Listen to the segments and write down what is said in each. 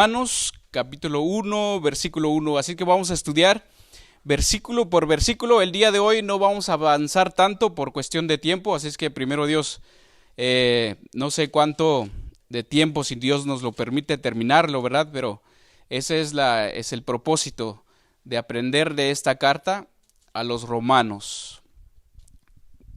Romanos, capítulo 1, versículo 1. Así que vamos a estudiar versículo por versículo. El día de hoy no vamos a avanzar tanto por cuestión de tiempo, así es que primero Dios, no sé cuánto de tiempo, si Dios nos lo permite terminarlo, ¿verdad? Pero ese es el propósito de aprender de esta carta a los romanos.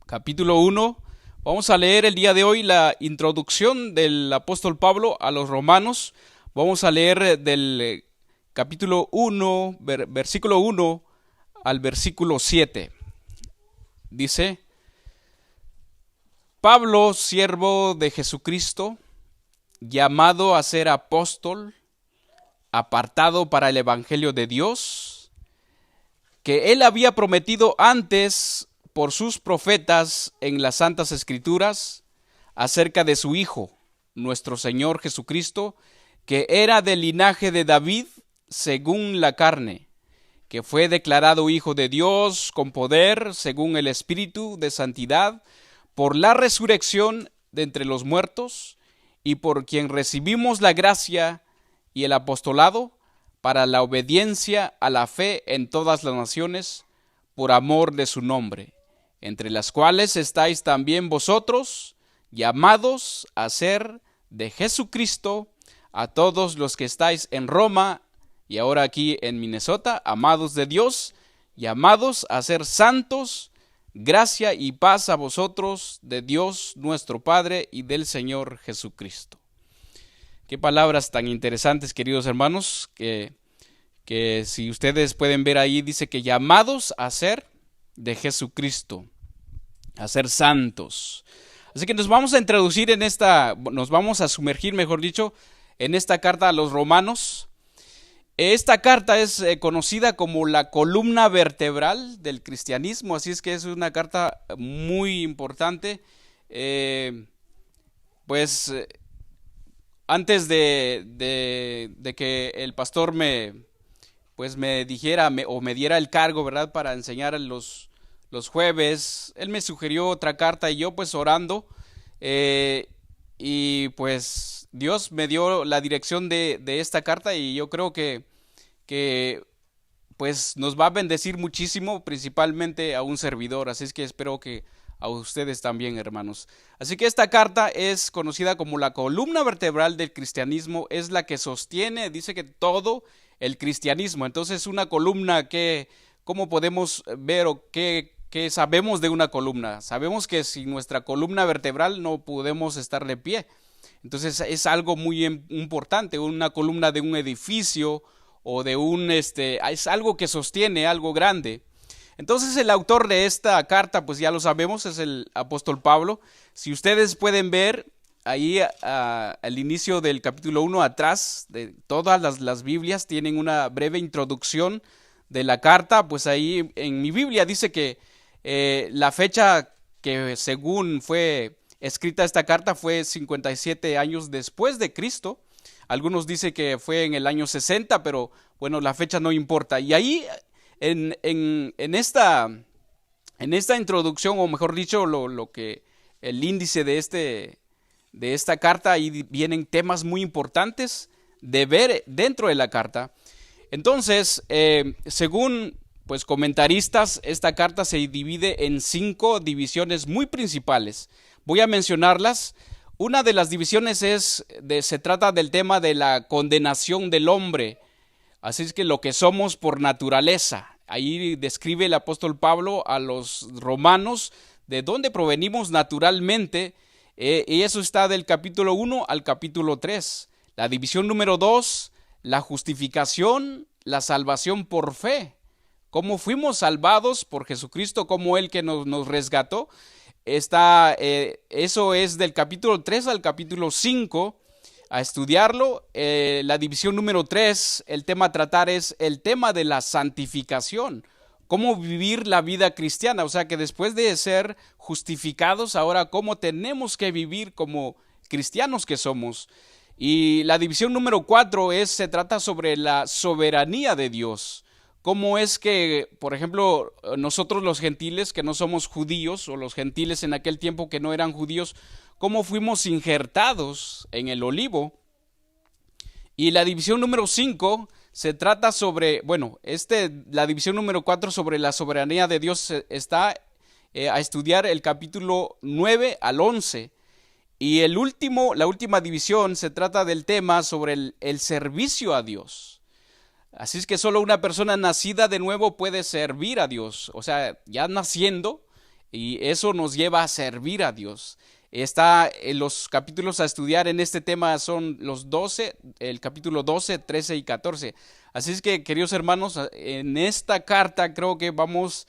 Capítulo 1. Vamos a leer el día de hoy la introducción del apóstol Pablo a los romanos. Vamos a leer del capítulo 1, versículo 1 al versículo 7. Dice: Pablo, siervo de Jesucristo, llamado a ser apóstol, apartado para el evangelio de Dios, que él había prometido antes por sus profetas en las santas escrituras acerca de su Hijo, nuestro Señor Jesucristo, que era del linaje de David según la carne, que fue declarado Hijo de Dios con poder según el Espíritu de santidad, por la resurrección de entre los muertos, y por quien recibimos la gracia y el apostolado para la obediencia a la fe en todas las naciones, por amor de su nombre, entre las cuales estáis también vosotros, llamados a ser de Jesucristo, a todos los que estáis en Roma y ahora aquí en Minnesota, amados de Dios, llamados a ser santos, gracia y paz a vosotros de Dios nuestro Padre y del Señor Jesucristo. Qué palabras tan interesantes, queridos hermanos, que si ustedes pueden ver ahí, dice que llamados a ser de Jesucristo, a ser santos. Así que nos vamos a introducir nos vamos a sumergir, mejor dicho, en esta carta a los romanos. Esta carta es conocida como la columna vertebral del cristianismo, así es que es una carta muy importante. Antes de que el pastor me dijera o me diera el cargo, ¿verdad?, para enseñar los jueves, él me sugirió otra carta y yo pues orando, y pues Dios me dio la dirección de esta carta, y yo creo que pues nos va a bendecir muchísimo, principalmente a un servidor, así es que espero que a ustedes también, hermanos. Así que esta carta es conocida como la columna vertebral del cristianismo, es la que sostiene, dice que todo el cristianismo. Entonces, una columna, ¿cómo podemos ver o qué sabemos de una columna? Sabemos que sin nuestra columna vertebral no podemos estar de pie. Entonces es algo muy importante, una columna de un edificio o de es algo que sostiene algo grande. Entonces el autor de esta carta, pues ya lo sabemos, es el apóstol Pablo. Si ustedes pueden ver ahí al inicio del capítulo 1 atrás, de todas las Biblias tienen una breve introducción de la carta. Pues ahí en mi Biblia dice que la fecha que según fue escrita esta carta fue 57 años después de Cristo. Algunos dicen que fue en el año 60, pero bueno, la fecha no importa. Y ahí en esta introducción, o mejor dicho, el índice de esta carta, ahí vienen temas muy importantes de ver dentro de la carta. Entonces, según pues comentaristas, esta carta se divide en 5 divisiones muy principales. Voy a mencionarlas. Una de las divisiones se trata del tema de la condenación del hombre, así es que lo que somos por naturaleza. Ahí describe el apóstol Pablo a los romanos de dónde provenimos naturalmente, y eso está del capítulo 1 al capítulo 3. La división número 2, la justificación, la salvación por fe. Cómo fuimos salvados por Jesucristo, como Él que nos resgató. Eso es del capítulo 3 al capítulo 5, a estudiarlo. La división número 3, el tema a tratar es el tema de la santificación. Cómo vivir la vida cristiana, o sea que después de ser justificados, ahora cómo tenemos que vivir como cristianos que somos. Y la división número 4 se trata sobre la soberanía de Dios. Cómo es que, por ejemplo, nosotros los gentiles que no somos judíos, o los gentiles en aquel tiempo que no eran judíos, cómo fuimos injertados en el olivo. Y la división número 5 se trata sobre, bueno, la división número 4 sobre la soberanía de Dios está a estudiar el capítulo 9 al 11. Y la última división se trata del tema sobre el servicio a Dios. Así es que solo una persona nacida de nuevo puede servir a Dios. O sea, ya naciendo, y eso nos lleva a servir a Dios. Está en los capítulos a estudiar en este tema son los 12, el capítulo 12, 13 y 14. Así es que, queridos hermanos, en esta carta creo que vamos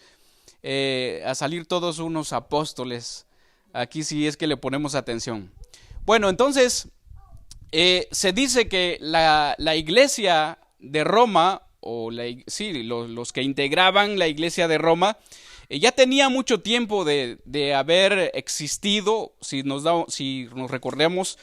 a salir todos unos apóstoles. Aquí sí es que le ponemos atención. Bueno, entonces, se dice que la iglesia de Roma, los que integraban la iglesia de Roma, ya tenía mucho tiempo de haber existido. Si nos recordamos,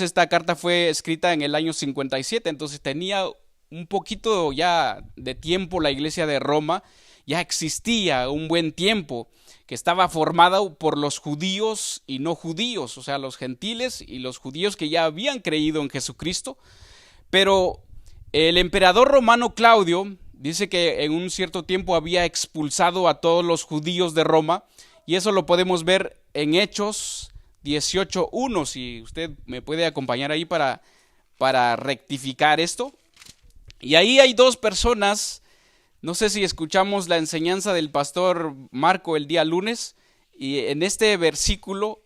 esta carta fue escrita en el año 57, entonces tenía un poquito ya de tiempo la iglesia de Roma, ya existía un buen tiempo, que estaba formada por los judíos y no judíos, o sea, los gentiles y los judíos que ya habían creído en Jesucristo. Pero el emperador romano Claudio dice que en un cierto tiempo había expulsado a todos los judíos de Roma, y eso lo podemos ver en Hechos 18:1, si usted me puede acompañar ahí para rectificar esto. Y ahí hay dos personas. No sé si escuchamos la enseñanza del pastor Marco el día lunes, y en este versículo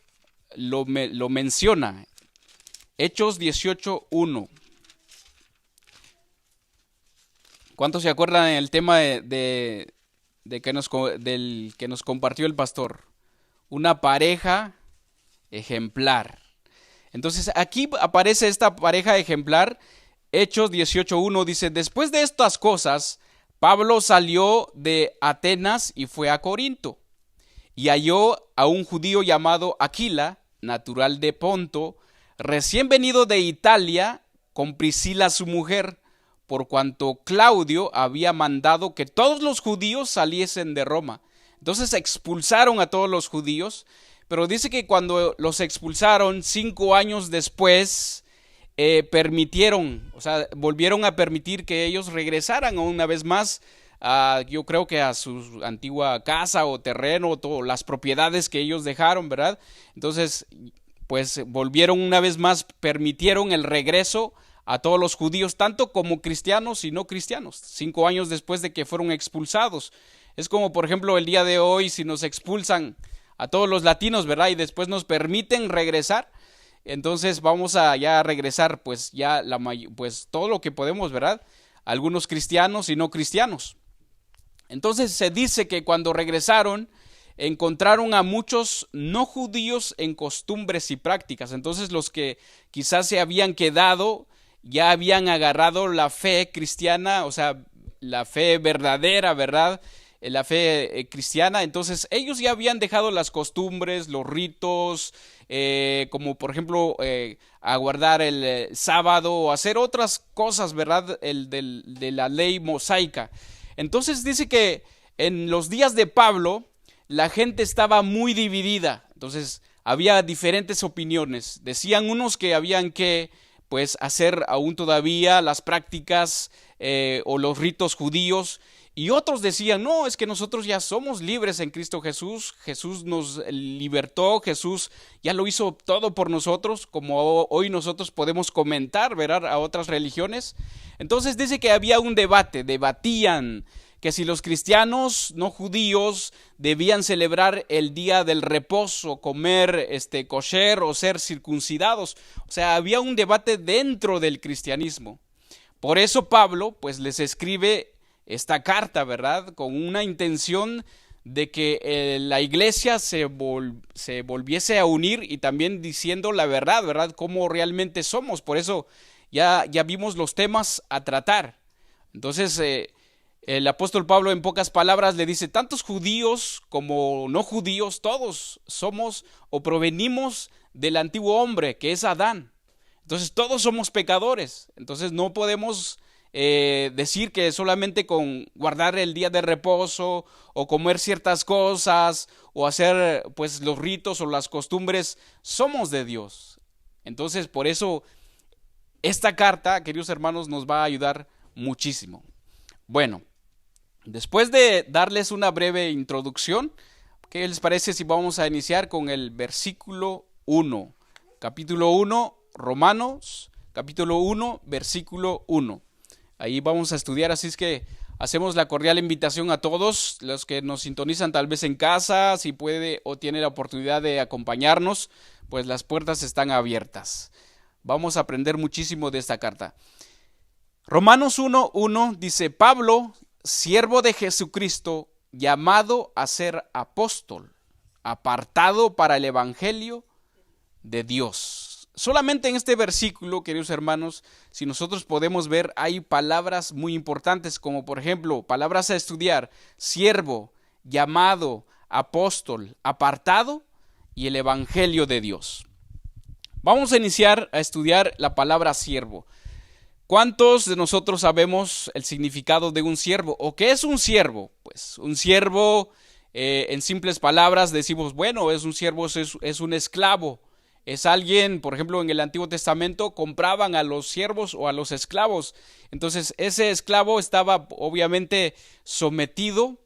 lo menciona. Hechos 18:1. ¿Cuántos se acuerdan del tema del que nos compartió el pastor? Una pareja ejemplar. Entonces aquí aparece esta pareja ejemplar. Hechos 18:1 dice: después de estas cosas, Pablo salió de Atenas y fue a Corinto, y halló a un judío llamado Aquila, natural de Ponto, recién venido de Italia, con Priscila su mujer, por cuanto Claudio había mandado que todos los judíos saliesen de Roma. Entonces expulsaron a todos los judíos, pero dice que cuando los expulsaron, 5 años después, volvieron a permitir que ellos regresaran una vez más, yo creo que a su antigua casa o terreno, todas las propiedades que ellos dejaron, ¿verdad? Entonces, pues volvieron una vez más, permitieron el regreso a todos los judíos, tanto como cristianos y no cristianos, 5 años después de que fueron expulsados. Es como, por ejemplo, el día de hoy, si nos expulsan a todos los latinos, ¿verdad? Y después nos permiten regresar, entonces vamos a ya regresar, pues ya pues todo lo que podemos, ¿verdad? Algunos cristianos y no cristianos. Entonces se dice que cuando regresaron, encontraron a muchos no judíos en costumbres y prácticas. Entonces los que quizás se habían quedado ya habían agarrado la fe cristiana, o sea, la fe verdadera, ¿verdad? La fe cristiana. Entonces ellos ya habían dejado las costumbres, los ritos, como por ejemplo aguardar el sábado o hacer otras cosas, ¿verdad? De la ley mosaica. Entonces dice que en los días de Pablo la gente estaba muy dividida. Entonces había diferentes opiniones. Decían unos que habían que pues hacer aún todavía las prácticas o los ritos judíos, y otros decían: no, es que nosotros ya somos libres en Cristo Jesús, Jesús nos libertó, Jesús ya lo hizo todo por nosotros, como hoy nosotros podemos comentar, ¿verdad?, a otras religiones. Entonces dice que había un debatían que si los cristianos no judíos debían celebrar el día del reposo, comer kosher o ser circuncidados. O sea, había un debate dentro del cristianismo. Por eso Pablo pues les escribe esta carta, ¿verdad?, con una intención de que la iglesia se volviese a unir, y también diciendo la verdad, ¿verdad?, cómo realmente somos. Por eso ya vimos los temas a tratar. Entonces el apóstol Pablo, en pocas palabras, le dice: tantos judíos como no judíos, todos somos o provenimos del antiguo hombre, que es Adán. Entonces todos somos pecadores. Entonces no podemos decir que solamente con guardar el día de reposo o comer ciertas cosas o hacer pues los ritos o las costumbres somos de Dios. Entonces por eso esta carta, queridos hermanos, nos va a ayudar muchísimo. Bueno, después de darles una breve introducción, ¿qué les parece si vamos a iniciar con el versículo 1? Capítulo 1, Romanos, capítulo 1, versículo 1. Ahí vamos a estudiar, así es que hacemos la cordial invitación a todos los que nos sintonizan tal vez en casa, si puede o tiene la oportunidad de acompañarnos, pues las puertas están abiertas. Vamos a aprender muchísimo de esta carta. Romanos 1:1 dice: Pablo, siervo de Jesucristo, llamado a ser apóstol, apartado para el evangelio de Dios. Solamente en este versículo, queridos hermanos, si nosotros podemos ver, hay palabras muy importantes, como por ejemplo, palabras a estudiar: siervo, llamado, apóstol, apartado y el evangelio de Dios. Vamos a iniciar a estudiar la palabra siervo. ¿Cuántos de nosotros sabemos el significado de un siervo? ¿O qué es un siervo? Pues un siervo, en simples palabras decimos, bueno, es un siervo, es un esclavo. Es alguien, por ejemplo, en el Antiguo Testamento compraban a los siervos o a los esclavos. Entonces ese esclavo estaba obviamente sometido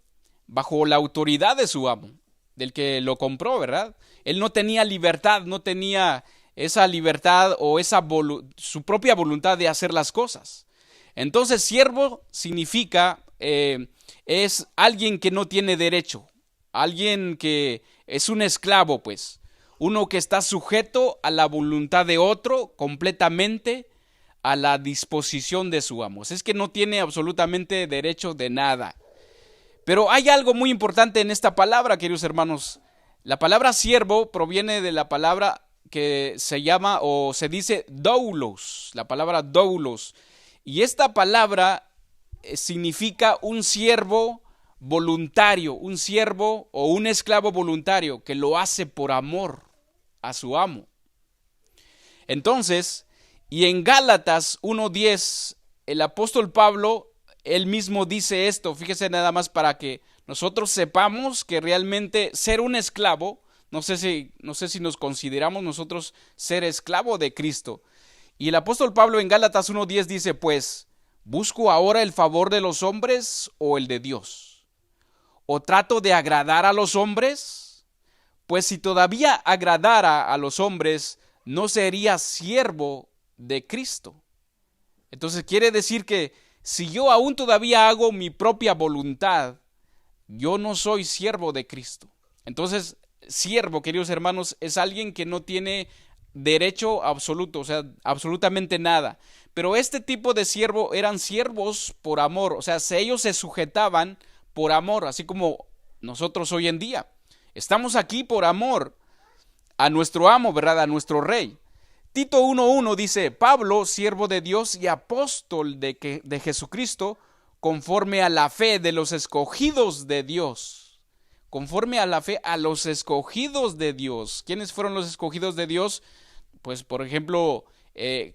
bajo la autoridad de su amo, del que lo compró, ¿verdad? Él no tenía libertad, no tenía esa libertad o su propia voluntad de hacer las cosas. Entonces, siervo significa, es alguien que no tiene derecho, alguien que es un esclavo, pues, uno que está sujeto a la voluntad de otro, completamente a la disposición de su amo. Es que no tiene absolutamente derecho de nada. Pero hay algo muy importante en esta palabra, queridos hermanos. La palabra siervo proviene de la palabra que se llama o se dice doulos, la palabra doulos. Y esta palabra significa un siervo voluntario, un siervo o un esclavo voluntario que lo hace por amor a su amo. Entonces, y en Gálatas 1:10, el apóstol Pablo, él mismo dice esto, fíjese nada más para que nosotros sepamos que realmente ser un esclavo, no sé si nos consideramos nosotros ser esclavo de Cristo. Y el apóstol Pablo en Gálatas 1:10 dice, pues, ¿busco ahora el favor de los hombres o el de Dios? ¿O trato de agradar a los hombres? Pues si todavía agradara a los hombres, no sería siervo de Cristo. Entonces quiere decir que si yo aún todavía hago mi propia voluntad, yo no soy siervo de Cristo. Entonces, siervo, queridos hermanos, es alguien que no tiene derecho absoluto, o sea, absolutamente nada. Pero este tipo de siervo eran siervos por amor, o sea, ellos se sujetaban por amor, así como nosotros hoy en día. Estamos aquí por amor a nuestro amo, ¿verdad? A nuestro rey. Tito 1:1 dice, Pablo, siervo de Dios y apóstol de Jesucristo, conforme a la fe de los escogidos de Dios. Conforme a la fe a los escogidos de Dios. ¿Quiénes fueron los escogidos de Dios? Pues, por ejemplo,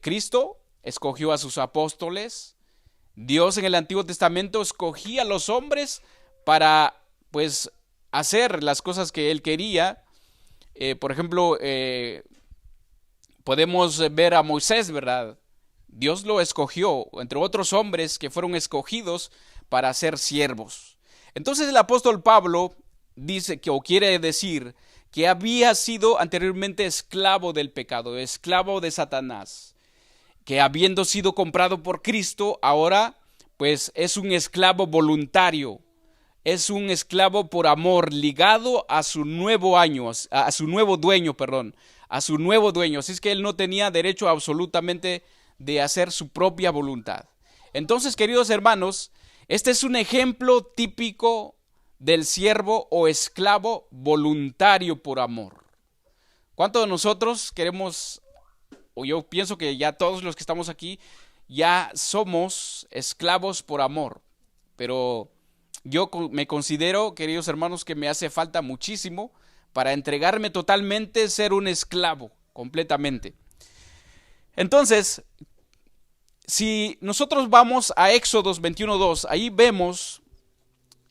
Cristo escogió a sus apóstoles. Dios en el Antiguo Testamento escogía a los hombres para, pues, hacer las cosas que Él quería. Por ejemplo, podemos ver a Moisés, ¿verdad? Dios lo escogió, entre otros hombres que fueron escogidos para ser siervos. Entonces el apóstol Pablo dice que, o quiere decir, que había sido anteriormente esclavo del pecado, esclavo de Satanás, que habiendo sido comprado por Cristo, ahora pues es un esclavo voluntario, es un esclavo por amor, ligado a su nuevo dueño. Así es que él no tenía derecho absolutamente de hacer su propia voluntad. Entonces, queridos hermanos, este es un ejemplo típico del siervo o esclavo voluntario por amor. ¿Cuántos de nosotros queremos, o yo pienso que ya todos los que estamos aquí, ya somos esclavos por amor? Pero yo me considero, queridos hermanos, que me hace falta muchísimo para entregarme totalmente, ser un esclavo completamente. Entonces, si nosotros vamos a Éxodos 21:2, ahí vemos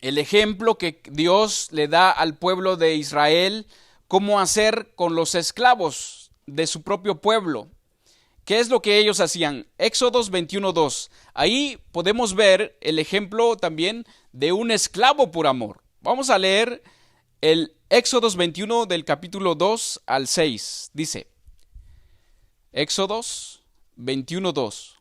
el ejemplo que Dios le da al pueblo de Israel, cómo hacer con los esclavos de su propio pueblo. ¿qué es lo que ellos hacían? Éxodos 21:2. Ahí podemos ver el ejemplo también de un esclavo por amor. Vamos a leer el Éxodos 21 del capítulo 2 al 6. Dice, Éxodos 21:2.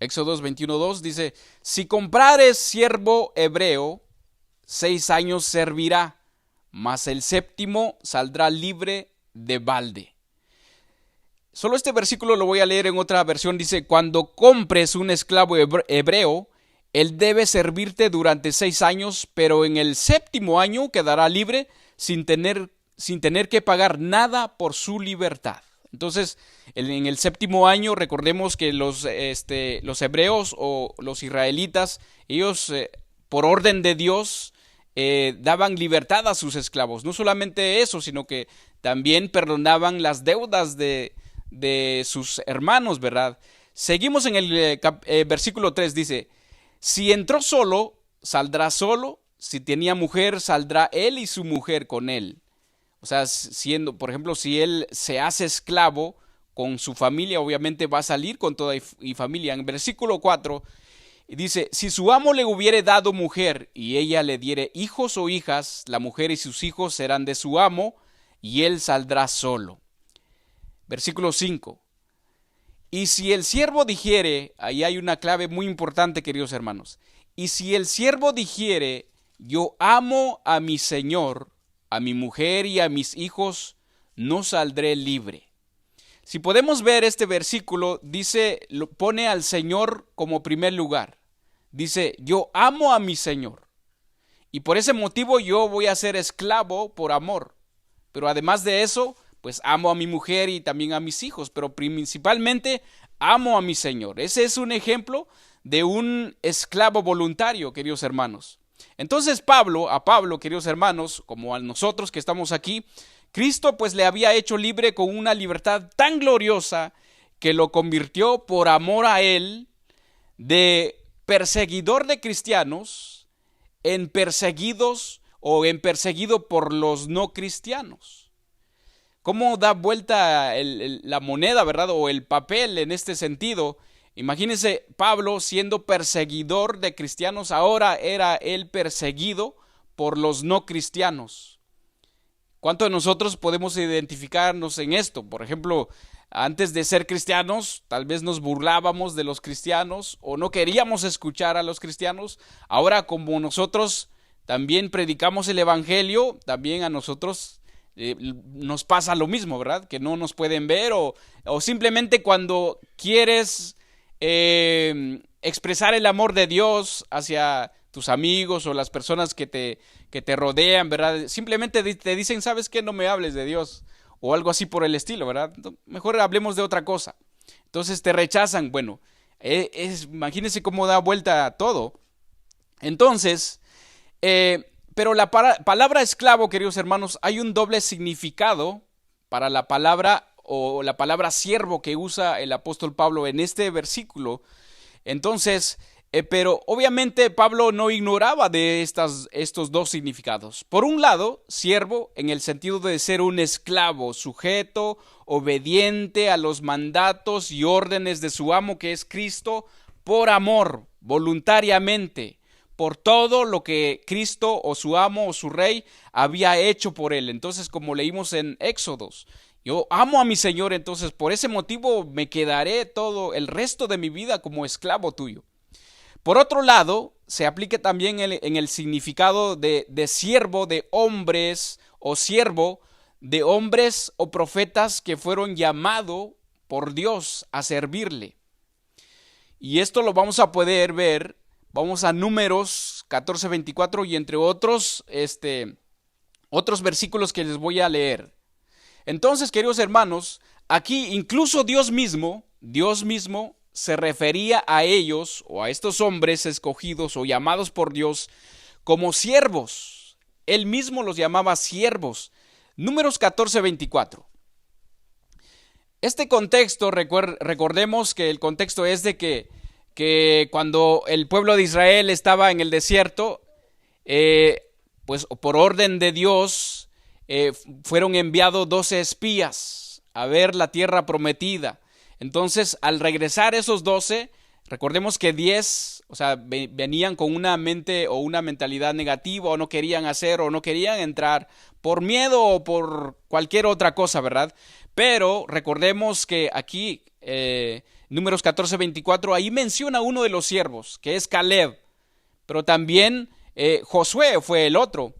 Éxodos 21:2 dice, si comprares siervo hebreo, 6 años servirá, mas el séptimo saldrá libre de balde. Solo este versículo lo voy a leer en otra versión. Dice, cuando compres un esclavo hebreo, él debe servirte durante 6 años, pero en el séptimo año quedará libre sin tener que pagar nada por su libertad. Entonces, en el séptimo año, recordemos que los hebreos o los israelitas, ellos por orden de Dios daban libertad a sus esclavos. No solamente eso, sino que también perdonaban las deudas de sus hermanos, ¿verdad? Seguimos en el versículo 3, dice, si entró solo, saldrá solo, si tenía mujer, saldrá él y su mujer con él. O sea, siendo, por ejemplo, si él se hace esclavo con su familia, obviamente va a salir con toda y familia. En versículo 4 dice, si su amo le hubiere dado mujer y ella le diere hijos o hijas, la mujer y sus hijos serán de su amo y él saldrá solo. Versículo 5. Y si el siervo dijere, ahí hay una clave muy importante, queridos hermanos. Y si el siervo dijere, yo amo a mi señor, a mi mujer y a mis hijos, no saldré libre. Si podemos ver este versículo, dice, pone al Señor como primer lugar. Dice, yo amo a mi Señor. Y por ese motivo yo voy a ser esclavo por amor. Pero además de eso, pues amo a mi mujer y también a mis hijos. Pero principalmente amo a mi Señor. Ese es un ejemplo de un esclavo voluntario, queridos hermanos. Entonces a Pablo, queridos hermanos, como a nosotros que estamos aquí, Cristo pues le había hecho libre con una libertad tan gloriosa que lo convirtió por amor a él de perseguidor de cristianos en perseguidos o en perseguido por los no cristianos. ¿Cómo da vuelta la moneda, verdad? O el papel en este sentido. Imagínense, Pablo siendo perseguidor de cristianos, ahora era él perseguido por los no cristianos. ¿Cuántos de nosotros podemos identificarnos en esto? Por ejemplo, antes de ser cristianos, tal vez nos burlábamos de los cristianos o no queríamos escuchar a los cristianos. Ahora, como nosotros también predicamos el evangelio, también a nosotros nos pasa lo mismo, ¿verdad? Que no nos pueden ver o simplemente cuando quieres expresar el amor de Dios hacia tus amigos o las personas que te rodean, ¿verdad? Simplemente te dicen, ¿sabes qué? No me hables de Dios o algo así por el estilo, ¿verdad? Mejor hablemos de otra cosa. Entonces te rechazan. Bueno, imagínense cómo da vuelta todo. Entonces, pero la palabra esclavo, queridos hermanos, hay un doble significado para la palabra o la palabra siervo que usa el apóstol Pablo en este versículo. Entonces, pero obviamente Pablo no ignoraba de estos dos significados. Por un lado, siervo en el sentido de ser un esclavo, sujeto, obediente a los mandatos y órdenes de su amo que es Cristo, por amor, voluntariamente, por todo lo que Cristo o su amo o su rey había hecho por él. Entonces, como leímos en Éxodos, yo amo a mi Señor, entonces por ese motivo me quedaré todo el resto de mi vida como esclavo tuyo. Por otro lado, se aplica también en el significado de siervo de hombres o siervo de hombres o profetas que fueron llamados por Dios a servirle. Y esto lo vamos a poder ver, vamos a Números 14:24 y entre otros versículos que les voy a leer. Entonces, queridos hermanos, aquí incluso Dios mismo se refería a ellos o a estos hombres escogidos o llamados por Dios como siervos. Él mismo los llamaba siervos. Números 14:24. Este contexto, recordemos que el contexto es de que cuando el pueblo de Israel estaba en el desierto, pues por orden de Dios, fueron enviados 12 espías a ver la tierra prometida. Entonces, al regresar esos 12, recordemos que 10, o sea, venían con una mente o una mentalidad negativa, o no querían hacer o no querían entrar por miedo o por cualquier otra cosa, ¿verdad? Pero recordemos que aquí, Números 14:24, ahí menciona uno de los siervos, que es Caleb, pero también Josué fue el otro.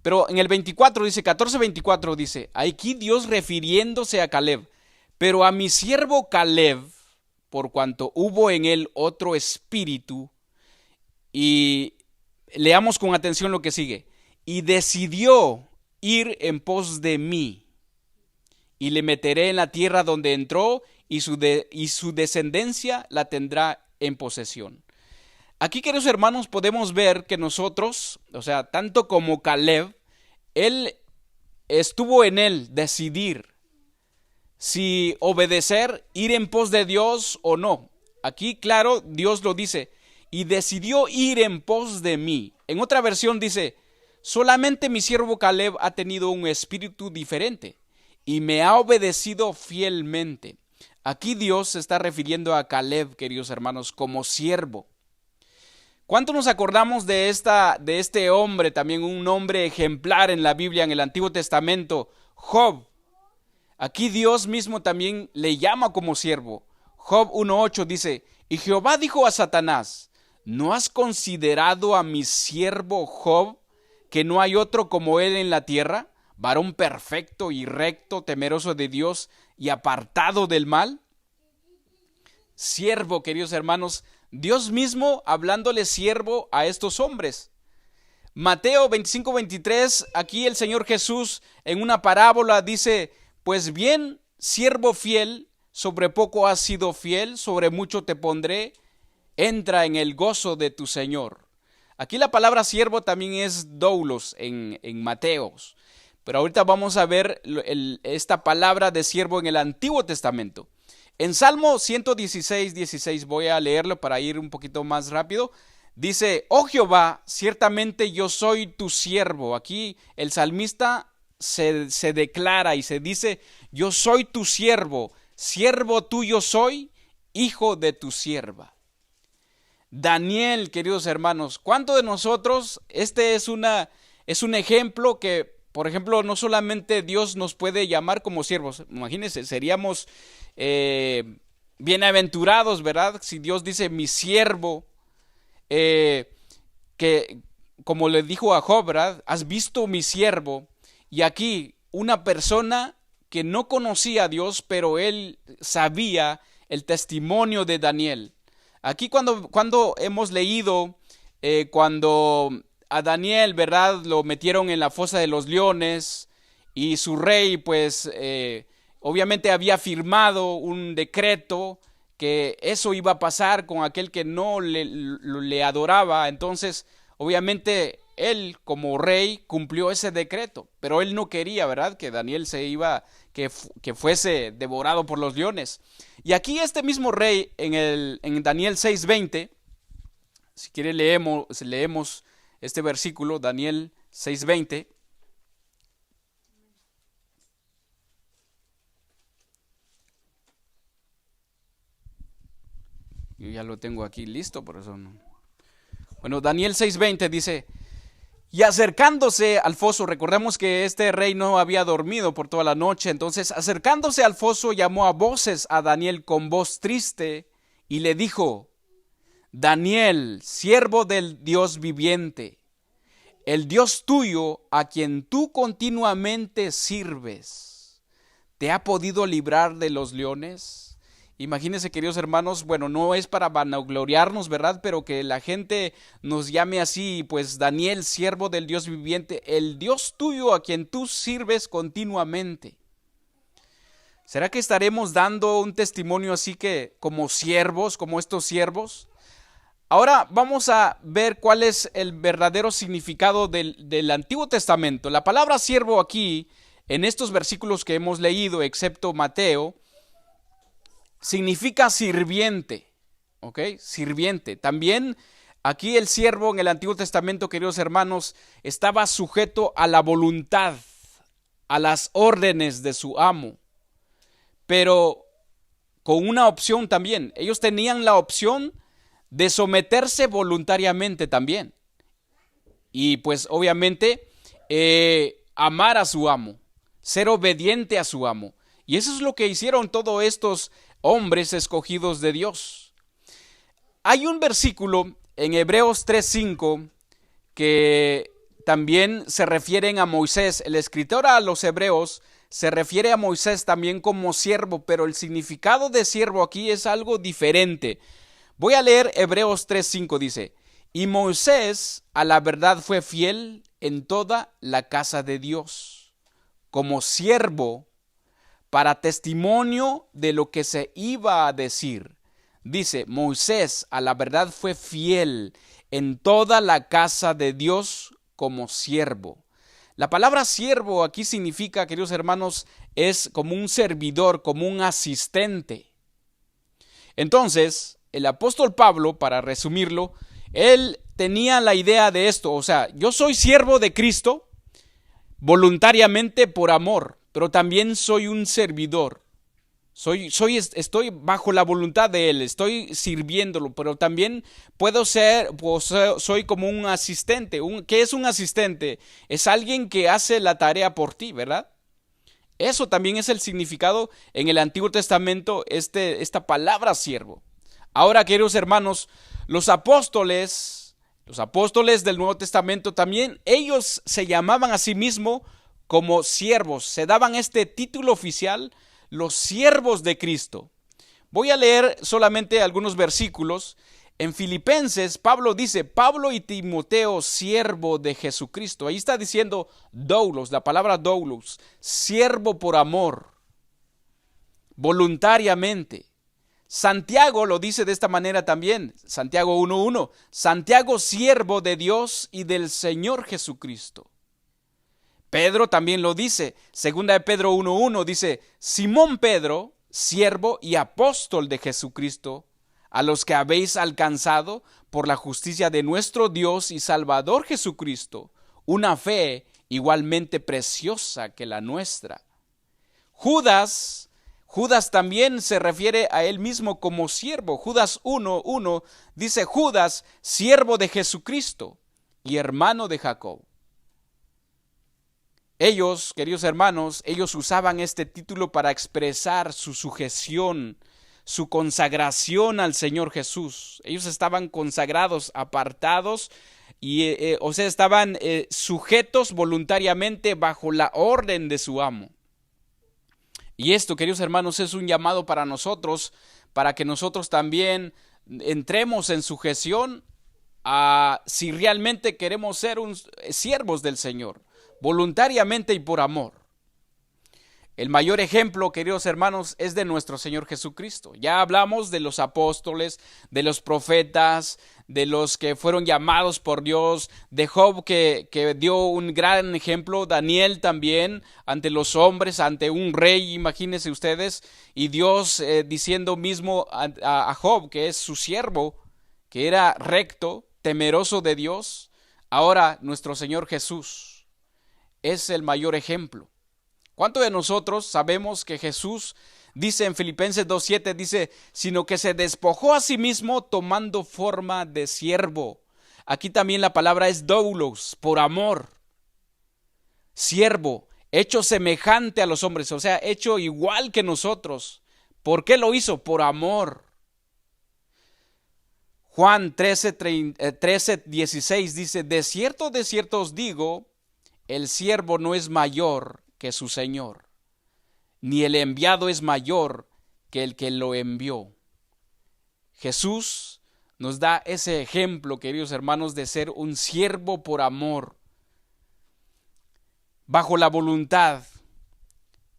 Pero en el 24 dice, 14:24 dice, aquí Dios refiriéndose a Caleb, pero a mi siervo Caleb, por cuanto hubo en él otro espíritu, y leamos con atención lo que sigue, y decidió ir en pos de mí, y le meteré en la tierra donde entró, y su descendencia la tendrá en posesión. Aquí, queridos hermanos, podemos ver que nosotros, o sea, tanto como Caleb, él estuvo en él decidir si obedecer, ir en pos de Dios o no. Aquí, claro, Dios lo dice, y decidió ir en pos de mí. En otra versión dice, solamente mi siervo Caleb ha tenido un espíritu diferente y me ha obedecido fielmente. Aquí Dios se está refiriendo a Caleb, queridos hermanos, como siervo. ¿Cuánto nos acordamos de este hombre, también un hombre ejemplar en la Biblia, en el Antiguo Testamento, Job? Aquí Dios mismo también le llama como siervo. Job 1:8 dice, y Jehová dijo a Satanás, ¿no has considerado a mi siervo Job, que no hay otro como él en la tierra, varón perfecto y recto, temeroso de Dios y apartado del mal? Siervo, queridos hermanos, Dios mismo hablándole siervo a estos hombres. Mateo 25:23, aquí el Señor Jesús en una parábola dice, pues bien, siervo fiel, sobre poco has sido fiel, sobre mucho te pondré, entra en el gozo de tu Señor. Aquí la palabra siervo también es doulos en Mateos, pero ahorita vamos a ver esta palabra de siervo en el Antiguo Testamento. En Salmo 116:16, voy a leerlo para ir un poquito más rápido. Dice, oh Jehová, ciertamente yo soy tu siervo. Aquí el salmista se declara y se dice, yo soy tu siervo, siervo tuyo soy, hijo de tu sierva. Daniel, queridos hermanos, ¿cuántos de nosotros, este es un ejemplo que, por ejemplo, no solamente Dios nos puede llamar como siervos, imagínense, seríamos bienaventurados, ¿verdad? Si Dios dice mi siervo, que como le dijo a Job, ¿verdad? Has visto mi siervo. Y aquí una persona que no conocía a Dios, pero él sabía el testimonio de Daniel. Aquí cuando hemos leído, cuando a Daniel, ¿verdad? Lo metieron en la fosa de los leones y su rey, pues, obviamente había firmado un decreto que eso iba a pasar con aquel que no le adoraba. Entonces, obviamente, él como rey cumplió ese decreto, pero él no quería, ¿verdad? Que Daniel que fuese devorado por los leones. Y aquí este mismo rey, en Daniel 6:20, si quiere leemos este versículo, Daniel 6:20. Yo ya lo tengo aquí listo, por eso no. Bueno, Daniel 6:20 dice, y acercándose al foso, recordemos que este rey no había dormido por toda la noche, entonces acercándose al foso llamó a voces a Daniel con voz triste y le dijo, Daniel, siervo del Dios viviente, el Dios tuyo a quien tú continuamente sirves, ¿te ha podido librar de los leones? Imagínense, queridos hermanos, bueno, no es para vanagloriarnos, ¿verdad? Pero que la gente nos llame así, pues Daniel, siervo del Dios viviente, el Dios tuyo a quien tú sirves continuamente. ¿Será que estaremos dando un testimonio así que como siervos, como estos siervos? Ahora vamos a ver cuál es el verdadero significado del Antiguo Testamento. La palabra siervo aquí, en estos versículos que hemos leído, excepto Mateo, significa sirviente, ¿ok? Sirviente. También aquí el siervo en el Antiguo Testamento, queridos hermanos, estaba sujeto a la voluntad a las órdenes de su amo, pero con una opción también. Ellos tenían la opción de someterse voluntariamente también. Y pues obviamente amar a su amo, ser obediente a su amo. Y eso es lo que hicieron todos estos hombres escogidos de Dios. Hay un versículo en Hebreos 3:5 que también se refieren a Moisés. El escritor a los Hebreos se refiere a Moisés también como siervo, pero el significado de siervo aquí es algo diferente. Voy a leer Hebreos 3:5, dice: y Moisés a la verdad fue fiel en toda la casa de Dios, como siervo para testimonio de lo que se iba a decir. Dice, Moisés a la verdad fue fiel en toda la casa de Dios como siervo. La palabra siervo aquí significa, queridos hermanos, es como un servidor, como un asistente. Entonces, el apóstol Pablo, para resumirlo, él tenía la idea de esto, o sea, yo soy siervo de Cristo voluntariamente por amor, pero también soy un servidor. Estoy bajo la voluntad de Él, estoy sirviéndolo, pero también soy como un asistente. ¿Qué es un asistente? Es alguien que hace la tarea por ti, ¿verdad? Eso también es el significado en el Antiguo Testamento, esta palabra siervo. Ahora, queridos hermanos, los apóstoles del Nuevo Testamento también, ellos se llamaban a sí mismos como siervos, se daban este título oficial, los siervos de Cristo. Voy a leer solamente algunos versículos. En Filipenses, Pablo dice, Pablo y Timoteo, siervo de Jesucristo. Ahí está diciendo doulos, la palabra doulos, siervo por amor, voluntariamente. Santiago lo dice de esta manera también, Santiago 1:1, Santiago, siervo de Dios y del Señor Jesucristo. Pedro también lo dice, segunda de Pedro 1:1, dice, Simón Pedro, siervo y apóstol de Jesucristo, a los que habéis alcanzado por la justicia de nuestro Dios y Salvador Jesucristo, una fe igualmente preciosa que la nuestra. Judas también se refiere a él mismo como siervo. Judas 1:1 dice, Judas, siervo de Jesucristo y hermano de Jacob. Ellos, queridos hermanos, ellos usaban este título para expresar su sujeción, su consagración al Señor Jesús. Ellos estaban consagrados, apartados, y estaban sujetos voluntariamente bajo la orden de su amo. Y esto, queridos hermanos, es un llamado para nosotros, para que nosotros también entremos en sujeción si realmente queremos ser siervos del Señor, voluntariamente y por amor. El mayor ejemplo, queridos hermanos, es de nuestro Señor Jesucristo. Ya hablamos de los apóstoles, de los profetas, de los que fueron llamados por Dios, de Job que dio un gran ejemplo, Daniel también, ante los hombres, ante un rey, imagínense ustedes, y Dios diciendo mismo a Job, que es su siervo, que era recto, temeroso de Dios. Ahora nuestro Señor Jesús es el mayor ejemplo. ¿Cuántos de nosotros sabemos que Jesús dice en Filipenses 2:7, dice, sino que se despojó a sí mismo tomando forma de siervo? Aquí también la palabra es doulos, por amor. Siervo, hecho semejante a los hombres, o sea, hecho igual que nosotros. ¿Por qué lo hizo? Por amor. Juan 13:16 dice, de cierto os digo, el siervo no es mayor que su Señor, ni el enviado es mayor que el que lo envió. Jesús nos da ese ejemplo, queridos hermanos, de ser un siervo por amor, bajo la voluntad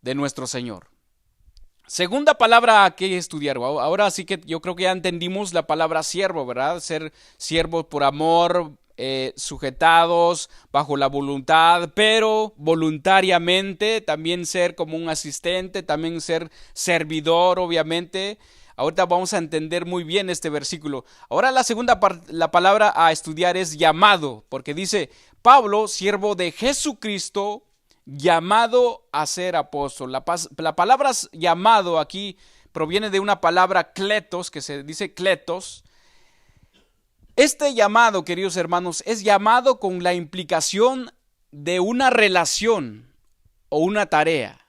de nuestro Señor. Segunda palabra que estudiar. Ahora sí que yo creo que ya entendimos la palabra siervo, ¿verdad? Ser siervo por amor, sujetados bajo la voluntad, pero voluntariamente, también ser como un asistente, también ser servidor, obviamente. Ahorita vamos a entender muy bien este versículo. Ahora la segunda la palabra a estudiar es llamado, porque dice, Pablo, siervo de Jesucristo llamado a ser apóstol. La palabra llamado aquí proviene de una palabra kletos, que se dice kletos. Este llamado, queridos hermanos, es llamado con la implicación de una relación o una tarea.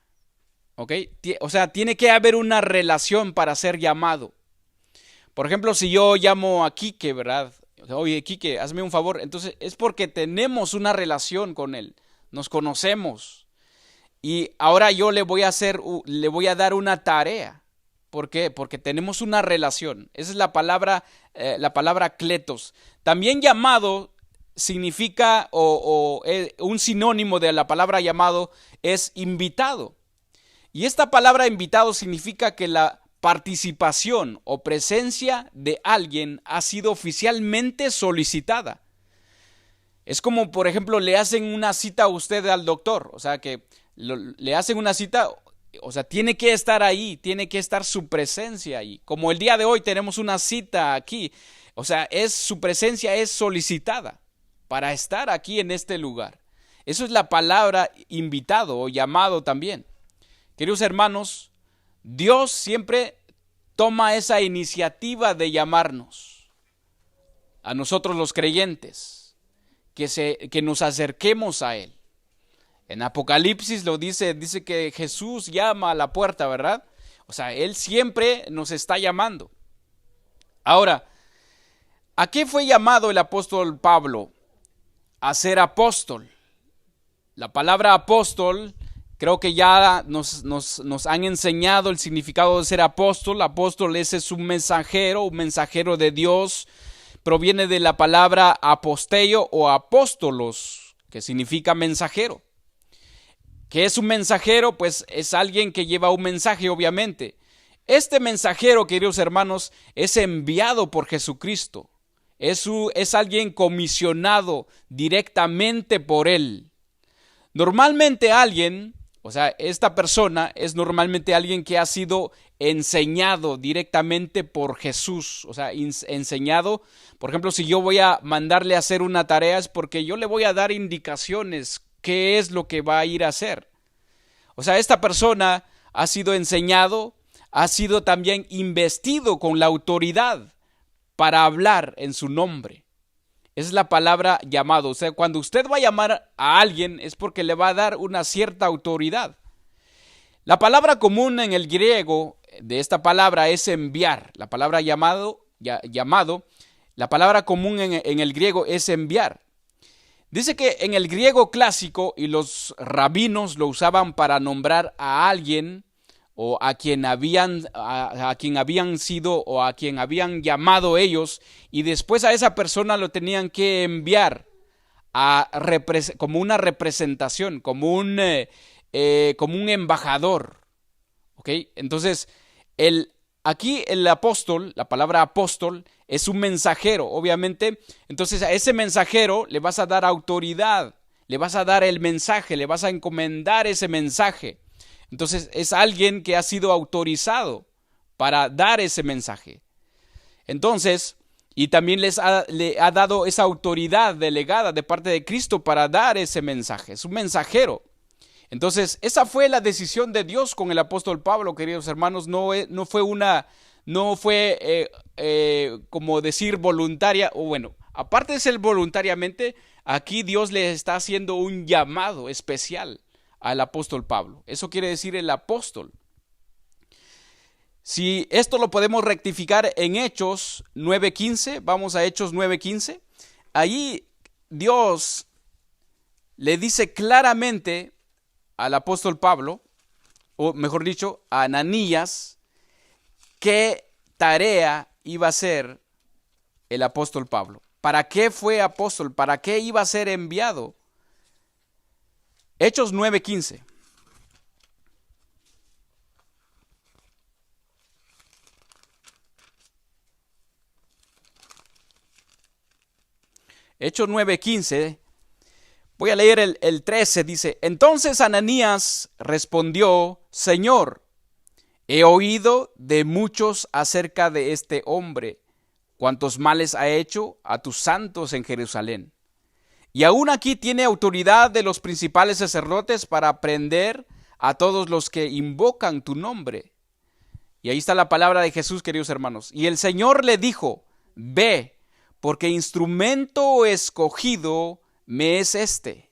¿Ok? O sea, tiene que haber una relación para ser llamado. Por ejemplo, si yo llamo a Quique, ¿verdad? Oye, Quique, hazme un favor. Entonces es porque tenemos una relación con él. Nos conocemos. Y ahora yo le voy a dar una tarea. ¿Por qué? Porque tenemos una relación. Esa es la palabra kletos. También llamado significa, un sinónimo de la palabra llamado es invitado. Y esta palabra invitado significa que la participación o presencia de alguien ha sido oficialmente solicitada. Es como, por ejemplo, le hacen una cita a usted al doctor. O sea, que le hacen una cita, o sea, tiene que estar ahí, tiene que estar su presencia ahí. Como el día de hoy tenemos una cita aquí. O sea, su presencia es solicitada para estar aquí en este lugar. Eso es la palabra invitado o llamado también. Queridos hermanos, Dios siempre toma esa iniciativa de llamarnos a nosotros los creyentes, que nos acerquemos a Él. En Apocalipsis lo dice que Jesús llama a la puerta, ¿verdad? O sea, Él siempre nos está llamando. Ahora, ¿a qué fue llamado el apóstol Pablo? A ser apóstol. La palabra apóstol, creo que ya nos han enseñado el significado de ser apóstol. Apóstol es un mensajero de Dios. Proviene de la palabra apostello o apóstolos, que significa mensajero. ¿Qué es un mensajero? Pues es alguien que lleva un mensaje, obviamente. Este mensajero, queridos hermanos, es enviado por Jesucristo. Es alguien comisionado directamente por Él. Normalmente esta persona es normalmente alguien que ha sido enseñado directamente por Jesús. O sea, enseñado. Por ejemplo, si yo voy a mandarle a hacer una tarea, es porque yo le voy a dar indicaciones qué es lo que va a ir a hacer. O sea, esta persona ha sido enseñado, ha sido también investido con la autoridad para hablar en su nombre. Esa es la palabra llamado. O sea, cuando usted va a llamar a alguien es porque le va a dar una cierta autoridad. La palabra común en el griego de esta palabra es enviar. La palabra llamado, la palabra común en el griego es enviar. Dice que en el griego clásico, y los rabinos lo usaban para nombrar a alguien o a quien habían sido o a quien habían llamado ellos, y después a esa persona lo tenían que enviar como una representación, como un embajador. ¿Ok? Entonces, aquí el apóstol, la palabra apóstol, es un mensajero, obviamente. Entonces a ese mensajero le vas a dar autoridad, le vas a dar el mensaje, le vas a encomendar ese mensaje. Entonces es alguien que ha sido autorizado para dar ese mensaje. Entonces, y también le ha dado esa autoridad delegada de parte de Cristo para dar ese mensaje. Es un mensajero. Entonces, esa fue la decisión de Dios con el apóstol Pablo, queridos hermanos. No fue como decir voluntaria, o bueno, aparte de ser voluntariamente, aquí Dios le está haciendo un llamado especial al apóstol Pablo. Eso quiere decir el apóstol. Si esto lo podemos rectificar en Hechos 9:15, vamos a Hechos 9:15. Allí Dios le dice claramente al apóstol Pablo, o mejor dicho, a Ananías, qué tarea iba a hacer el apóstol Pablo. ¿Para qué fue apóstol? ¿Para qué iba a ser enviado? Hechos 9:15. Hechos 9:15. Voy a leer el 13. Dice: Entonces Ananías respondió: Señor, he oído de muchos acerca de este hombre, cuántos males ha hecho a tus santos en Jerusalén. Y aún aquí tiene autoridad de los principales sacerdotes para prender a todos los que invocan tu nombre. Y ahí está la palabra de Jesús, queridos hermanos. Y el Señor le dijo, ve, porque instrumento escogido me es este,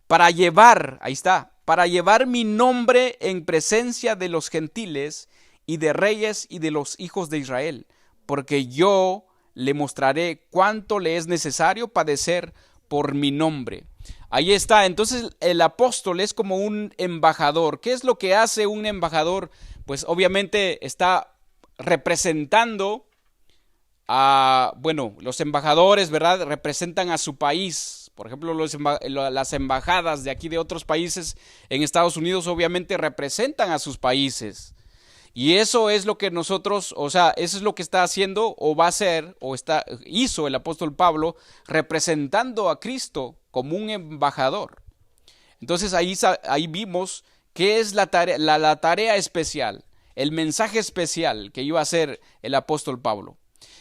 para llevar, ahí está, para llevar mi nombre en presencia de los gentiles y de reyes y de los hijos de Israel, porque yo le mostraré cuánto le es necesario padecer por mi nombre. Ahí está, entonces el apóstol es como un embajador. ¿Qué es lo que hace un embajador? Pues obviamente está representando los embajadores, ¿verdad? Representan a su país. Por ejemplo, las embajadas de aquí de otros países en Estados Unidos obviamente representan a sus países. Y eso es lo que nosotros, o sea, eso es lo que está haciendo o va a hacer hizo el apóstol Pablo representando a Cristo como un embajador. Entonces ahí vimos qué es la tarea especial, el mensaje especial que iba a hacer el apóstol Pablo.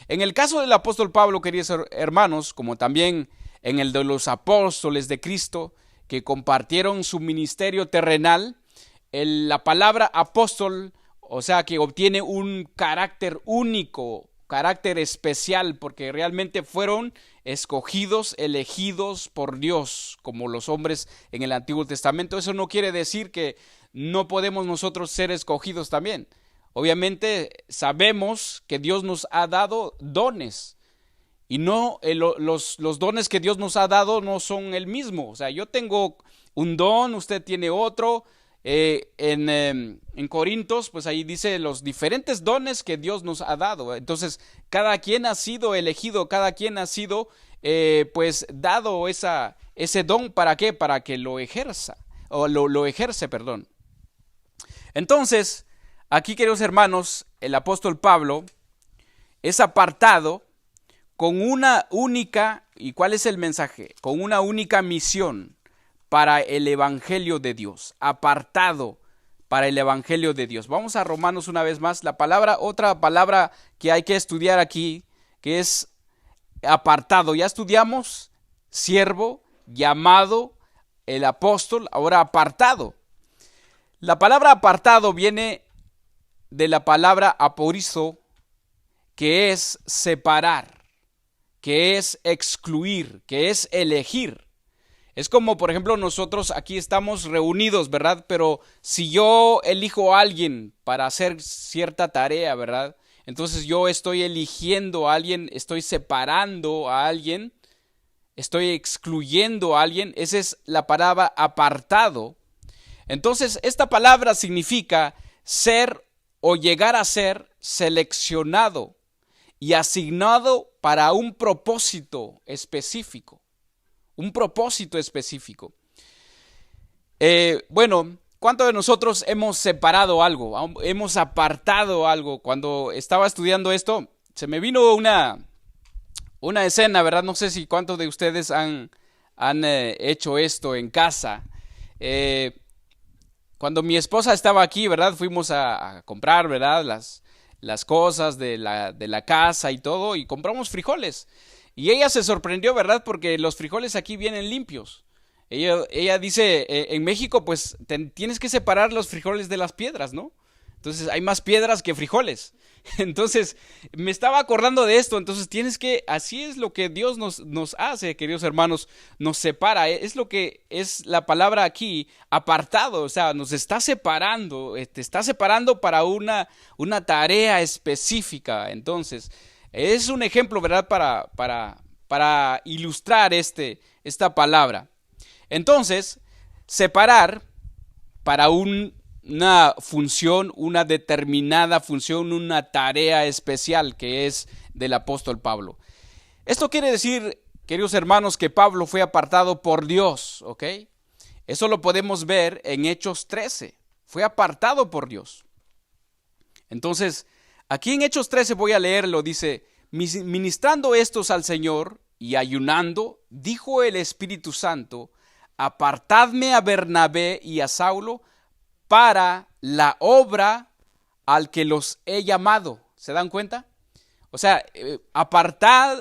En el caso del apóstol Pablo, queridos hermanos, como también en el de los apóstoles de Cristo que compartieron su ministerio terrenal, la palabra apóstol, o sea, que obtiene un carácter único, carácter especial, porque realmente fueron escogidos, elegidos por Dios, como los hombres en el Antiguo Testamento. Eso no quiere decir que no podemos nosotros ser escogidos también. Obviamente sabemos que Dios nos ha dado dones. Y no, los dones que Dios nos ha dado no son el mismo. O sea, yo tengo un don, usted tiene otro. En Corintios, pues ahí dice los diferentes dones que Dios nos ha dado. Entonces, cada quien ha sido elegido, cada quien ha sido pues dado ese don. ¿Para qué? Para que lo ejerza, o lo ejerce, perdón. Entonces, aquí, queridos hermanos, el apóstol Pablo es apartado con una única, ¿y cuál es el mensaje? Con una única misión para el evangelio de Dios, apartado para el evangelio de Dios. Vamos a Romanos una vez más, otra palabra que hay que estudiar aquí, que es apartado. Ya estudiamos siervo, llamado, el apóstol, ahora apartado. La palabra apartado viene de la palabra aporizo, que es separar, que es excluir, que es elegir. Es como, por ejemplo, nosotros aquí estamos reunidos, ¿verdad? Pero si yo elijo a alguien para hacer cierta tarea, ¿verdad? Entonces yo estoy eligiendo a alguien, estoy separando a alguien, estoy excluyendo a alguien. Esa es la palabra apartado. Entonces, esta palabra significa ser o llegar a ser seleccionado y asignado para un propósito específico. Un propósito específico. ¿Cuántos de nosotros hemos separado algo? Hemos apartado algo. Cuando estaba estudiando esto, se me vino una escena, ¿verdad? No sé si cuántos de ustedes han hecho esto en casa. Cuando mi esposa estaba aquí, ¿verdad? Fuimos a comprar, ¿verdad? Las cosas de la casa y todo, y compramos frijoles. Y ella se sorprendió, ¿verdad? Porque los frijoles aquí vienen limpios. Ella dice, en México, pues tienes que separar los frijoles de las piedras, ¿no? Entonces hay más piedras que frijoles. Entonces me estaba acordando de esto. Entonces así es lo que Dios nos hace, queridos hermanos, nos separa. Es lo que es la palabra aquí, apartado. O sea, nos está separando, te está separando para una tarea específica. Entonces, es un ejemplo, ¿verdad? Para ilustrar esta palabra. Entonces, separar para una función, una determinada función, una tarea especial que es del apóstol Pablo. Esto quiere decir, queridos hermanos, que Pablo fue apartado por Dios, ¿ok? Eso lo podemos ver en Hechos 13. Fue apartado por Dios. Entonces, aquí en Hechos 13 voy a leerlo, dice, ministrando estos al Señor y ayunando, dijo el Espíritu Santo, apartadme a Bernabé y a Saulo para la obra al que los he llamado. ¿Se dan cuenta? O sea, apartad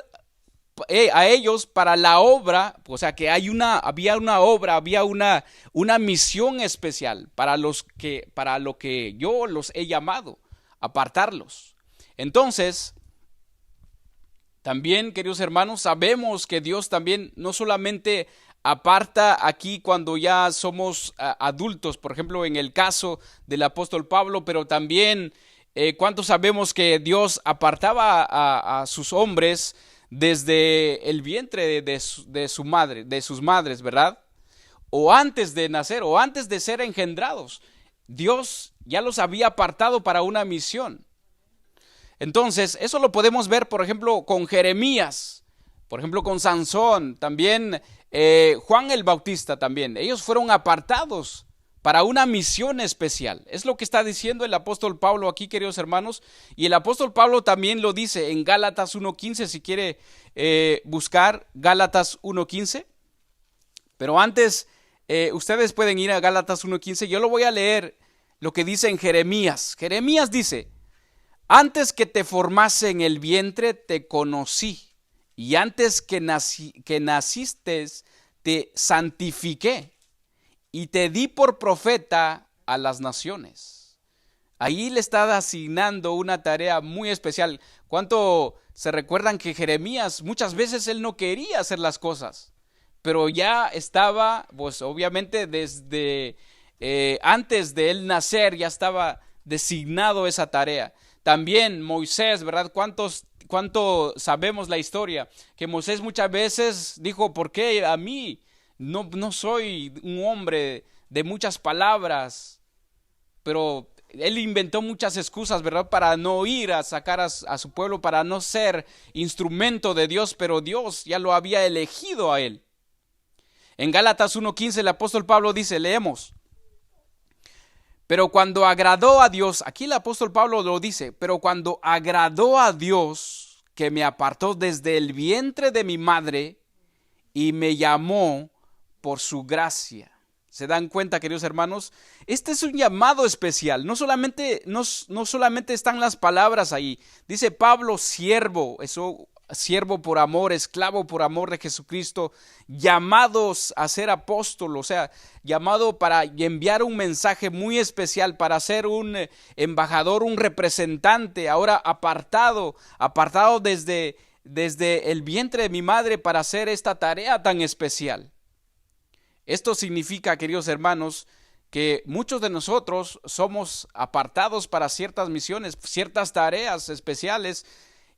a ellos para la obra, o sea que había una obra, había una misión especial para lo que yo los he llamado, apartarlos. Entonces, también, queridos hermanos, sabemos que Dios también no solamente aparta aquí cuando ya somos adultos, por ejemplo, en el caso del apóstol Pablo, pero también ¿cuántos sabemos que Dios apartaba a sus hombres desde el vientre de su madre, de sus madres, ¿verdad? O antes de nacer, o antes de ser engendrados. Dios ya los había apartado para una misión. Entonces, eso lo podemos ver, por ejemplo, con Jeremías, por ejemplo, con Sansón, también Juan el Bautista también. Ellos fueron apartados para una misión especial. Es lo que está diciendo el apóstol Pablo aquí, queridos hermanos. Y el apóstol Pablo también lo dice en Gálatas 1:15, si quiere buscar Gálatas 1:15. Pero antes, ustedes pueden ir a Gálatas 1:15. Yo lo voy a leer lo que dice en Jeremías. Jeremías dice: antes que te formase en el vientre te conocí, y antes que naciste te santifiqué, y te di por profeta a las naciones. Ahí le está asignando una tarea muy especial. ¿Cuánto se recuerdan que Jeremías muchas veces él no quería hacer las cosas? Pero ya estaba, pues obviamente desde antes de él nacer ya estaba designado esa tarea. También Moisés, ¿verdad? ¿Cuánto sabemos la historia? Que Moisés muchas veces dijo: ¿por qué a mí? No soy un hombre de muchas palabras. Pero él inventó muchas excusas, ¿verdad? Para no ir a sacar a su pueblo, para no ser instrumento de Dios, pero Dios ya lo había elegido a él. En Gálatas 1:15 el apóstol Pablo dice, leemos: pero cuando agradó a Dios, aquí el apóstol Pablo lo dice, pero cuando agradó a Dios, que me apartó desde el vientre de mi madre y me llamó por su gracia. ¿Se dan cuenta, queridos hermanos? Este es un llamado especial. No solamente están las palabras ahí. Dice Pablo, siervo, siervo por amor, esclavo por amor de Jesucristo, llamados a ser apóstol, o sea, llamado para enviar un mensaje muy especial, para ser un embajador, un representante, ahora apartado desde el vientre de mi madre para hacer esta tarea tan especial. Esto significa, queridos hermanos, que muchos de nosotros somos apartados para ciertas misiones, ciertas tareas especiales.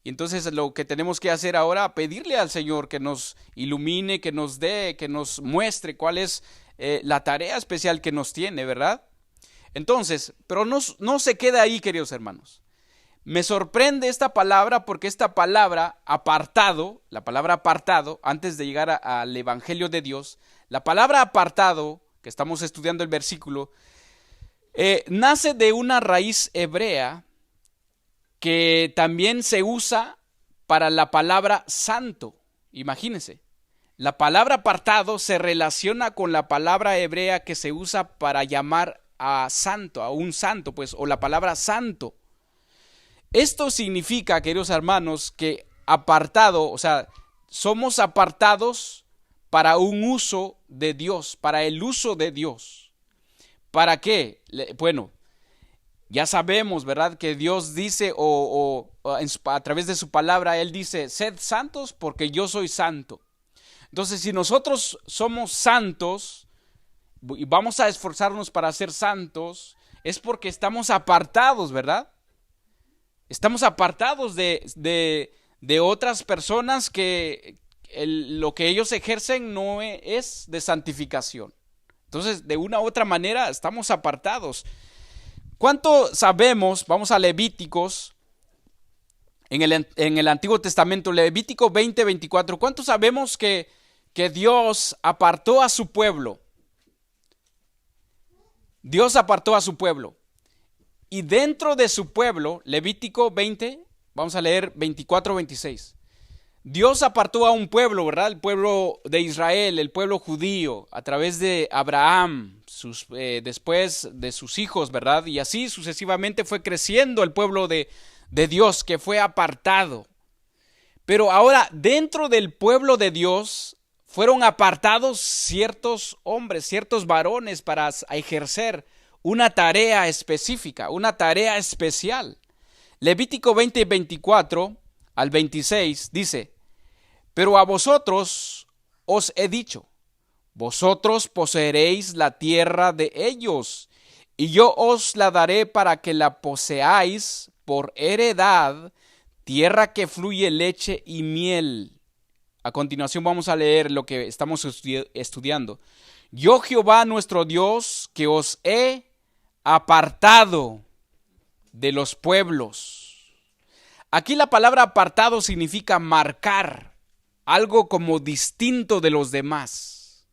Y entonces lo que tenemos que hacer ahora, pedirle al Señor que nos ilumine, que nos dé, que nos muestre cuál es la tarea especial que nos tiene, ¿verdad? Entonces, pero no se queda ahí, queridos hermanos. Me sorprende esta palabra porque esta palabra apartado, la palabra apartado, antes de llegar al Evangelio de Dios, la palabra apartado, que estamos estudiando el versículo, nace de una raíz hebrea que también se usa para la palabra santo. Imagínense, la palabra apartado se relaciona con la palabra hebrea que se usa para llamar a santo, a un santo, pues, o la palabra santo. Esto significa, queridos hermanos, que apartado, o sea, somos apartados para un uso de Dios, para el uso de Dios. ¿Para qué? Bueno, ya sabemos, ¿verdad? Que Dios dice, a través de su palabra, Él dice, sed santos porque yo soy santo. Entonces, si nosotros somos santos y vamos a esforzarnos para ser santos, es porque estamos apartados, ¿verdad? Estamos apartados de otras personas que lo que ellos ejercen no es de santificación. Entonces, de una u otra manera, estamos apartados. ¿Cuánto sabemos? Vamos a Levíticos, en el Antiguo Testamento, Levítico 20:24. ¿Cuánto sabemos que Dios apartó a su pueblo? Dios apartó a su pueblo. Y dentro de su pueblo, Levítico 20, vamos a leer 24-26. Dios apartó a un pueblo, ¿verdad? El pueblo de Israel, el pueblo judío, a través de Abraham, después de sus hijos, ¿verdad? Y así sucesivamente fue creciendo el pueblo de Dios, que fue apartado. Pero ahora, dentro del pueblo de Dios, fueron apartados ciertos hombres, ciertos varones para ejercer una tarea específica, una tarea especial. Levítico 20:24 al 26 dice: pero a vosotros os he dicho, vosotros poseeréis la tierra de ellos, y yo os la daré para que la poseáis por heredad, tierra que fluye leche y miel. A continuación vamos a leer lo que estamos estudiando. Yo, Jehová nuestro Dios, que os he apartado de los pueblos. Aquí la palabra apartado significa marcar, algo como distinto de los demás.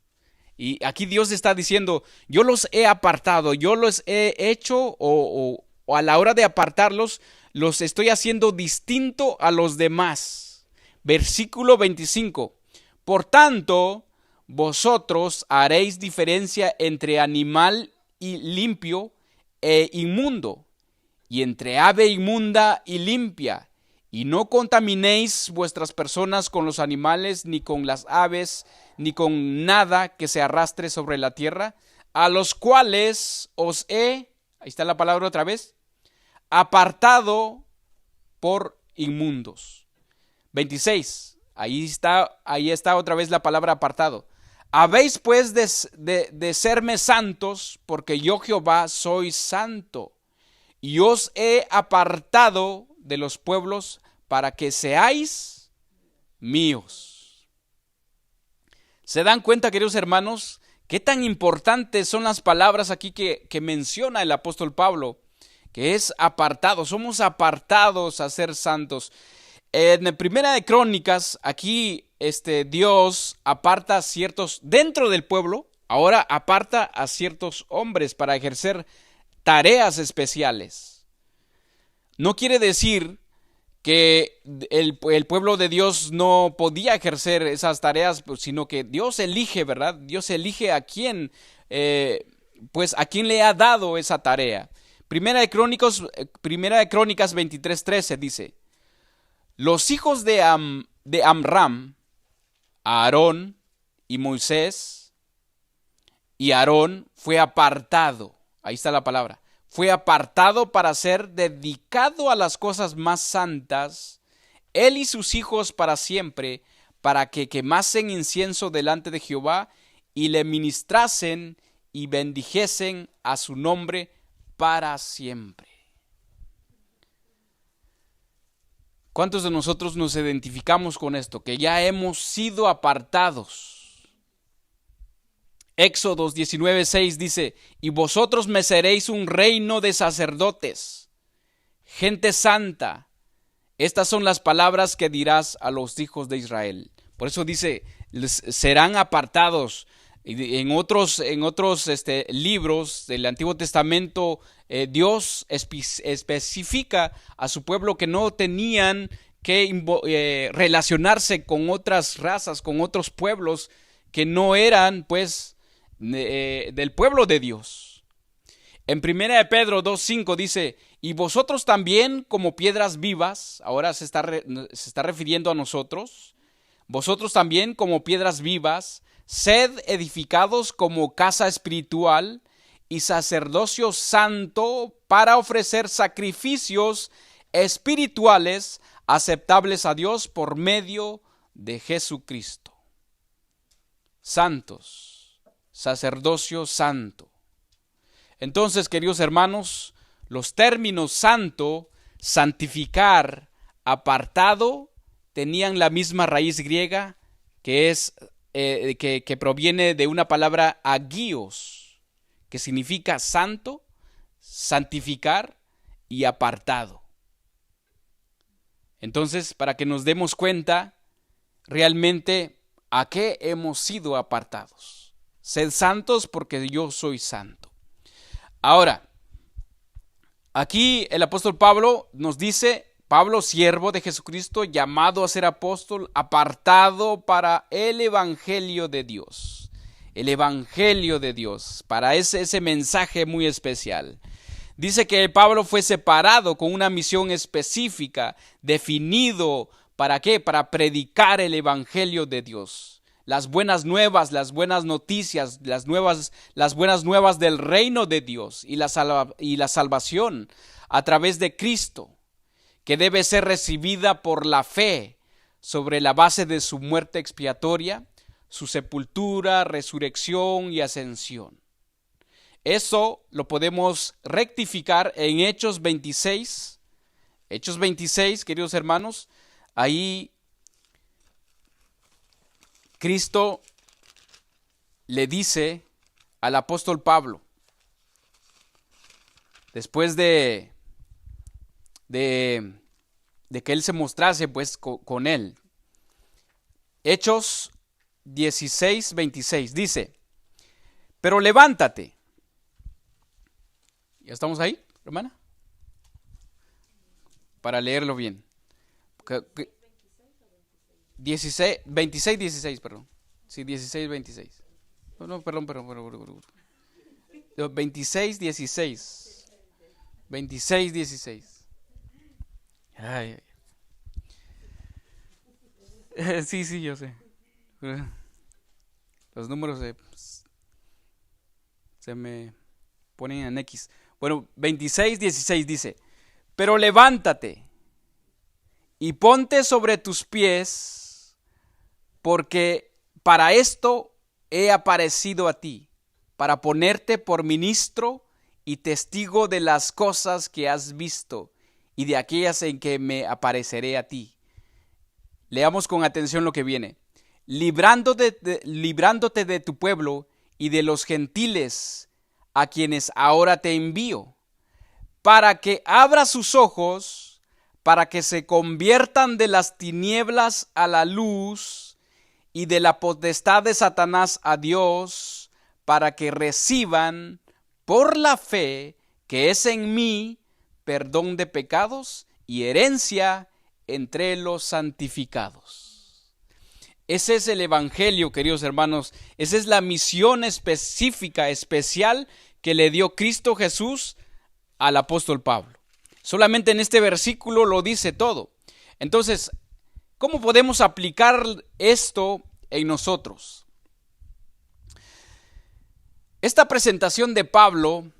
Y aquí Dios está diciendo, yo los he apartado, yo los he hecho o a la hora de apartarlos, los estoy haciendo distinto a los demás. Versículo 25. Por tanto, vosotros haréis diferencia entre animal y limpio e inmundo, y entre ave inmunda y limpia, y no contaminéis vuestras personas con los animales, ni con las aves, ni con nada que se arrastre sobre la tierra, a los cuales os he, ahí está la palabra otra vez, apartado por inmundos. 26, ahí está otra vez la palabra apartado. Habéis pues de serme santos, porque yo Jehová soy santo, y os he apartado de los pueblos para que seáis míos. ¿Se dan cuenta, queridos hermanos, qué tan importantes son las palabras aquí que menciona el apóstol Pablo? Que es apartado, somos apartados a ser santos. En Primera de Crónicas, aquí Dios aparta a ciertos, dentro del pueblo, ahora aparta a ciertos hombres para ejercer tareas especiales. No quiere decir que el pueblo de Dios no podía ejercer esas tareas, sino que Dios elige, ¿verdad? Dios elige a quién, pues a quién le ha dado esa tarea. Primera de Crónicas 23:13 dice: los hijos de Amram, Aarón y Moisés, y Aarón fue apartado, ahí está la palabra, fue apartado para ser dedicado a las cosas más santas, él y sus hijos para siempre, para que quemasen incienso delante de Jehová y le ministrasen y bendijesen a su nombre para siempre. ¿Cuántos de nosotros nos identificamos con esto? Que ya hemos sido apartados. Éxodos 19:6 dice: y vosotros me seréis un reino de sacerdotes, gente santa. Estas son las palabras que dirás a los hijos de Israel. Por eso dice, serán apartados. En otros libros del Antiguo Testamento, Dios especifica a su pueblo que no tenían que relacionarse con otras razas, con otros pueblos que no eran, pues, del pueblo de Dios. En 1 Pedro 2:5 dice: y vosotros también como piedras vivas, ahora se está refiriendo a nosotros, vosotros también como piedras vivas, sed edificados como casa espiritual y sacerdocio santo para ofrecer sacrificios espirituales aceptables a Dios por medio de Jesucristo. Santos, sacerdocio santo. Entonces, queridos hermanos, los términos santo, santificar, apartado, tenían la misma raíz griega que es que proviene de una palabra agios, que significa santo, santificar y apartado. Entonces, para que nos demos cuenta realmente a qué hemos sido apartados. Sed santos porque yo soy santo. Ahora, aquí el apóstol Pablo nos dice: Pablo, siervo de Jesucristo, llamado a ser apóstol, apartado para el evangelio de Dios. El evangelio de Dios, para ese mensaje muy especial. Dice que Pablo fue separado con una misión específica, definido ¿Para qué? Para predicar el evangelio de Dios. Las buenas nuevas, las buenas noticias, las buenas nuevas del reino de Dios y la salvación a través de Cristo, que debe ser recibida por la fe sobre la base de su muerte expiatoria, su sepultura, resurrección y ascensión. Eso lo podemos rectificar en Hechos 26. Hechos 26, queridos hermanos, ahí Cristo le dice al apóstol Pablo, después de que él se mostrase pues con él. Hechos 16, 26 dice, pero levántate. ¿Ya estamos ahí, hermana? Para leerlo bien. 26, 16, perdón. Sí, 16, 26. No, perdón. 26, 16. 26, 16. Ay. Sí, yo sé. Los números se me ponen en X. Bueno, 26, 16 dice, pero levántate y ponte sobre tus pies, porque para esto he aparecido a ti, para ponerte por ministro y testigo de las cosas que has visto y de aquellas en que me apareceré a ti. Leamos con atención lo que viene. Librándote de tu pueblo y de los gentiles a quienes ahora te envío, para que abra sus ojos, para que se conviertan de las tinieblas a la luz y de la potestad de Satanás a Dios, para que reciban por la fe que es en mí perdón de pecados y herencia entre los santificados. Ese es el evangelio, queridos hermanos. Esa es la misión específica, especial que le dio Cristo Jesús al apóstol Pablo. Solamente en este versículo lo dice todo. Entonces, ¿cómo podemos aplicar esto en nosotros? Esta presentación de Pablo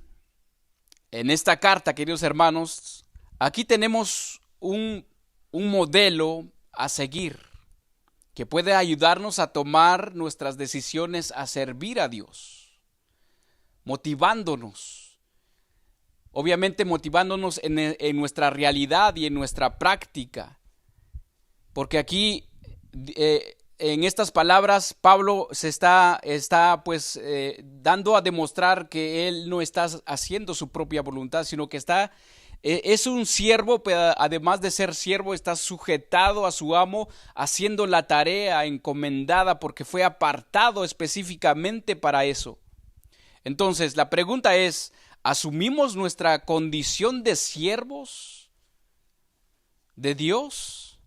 en esta carta, queridos hermanos, aquí tenemos un modelo a seguir que puede ayudarnos a tomar nuestras decisiones a servir a Dios, motivándonos, obviamente motivándonos en nuestra realidad y en nuestra práctica, porque aquí en estas palabras Pablo se está dando a demostrar que él no está haciendo su propia voluntad, sino que es un siervo, pero además de ser siervo está sujetado a su amo, haciendo la tarea encomendada porque fue apartado específicamente para eso. Entonces, la pregunta es, ¿asumimos nuestra condición de siervos de Dios?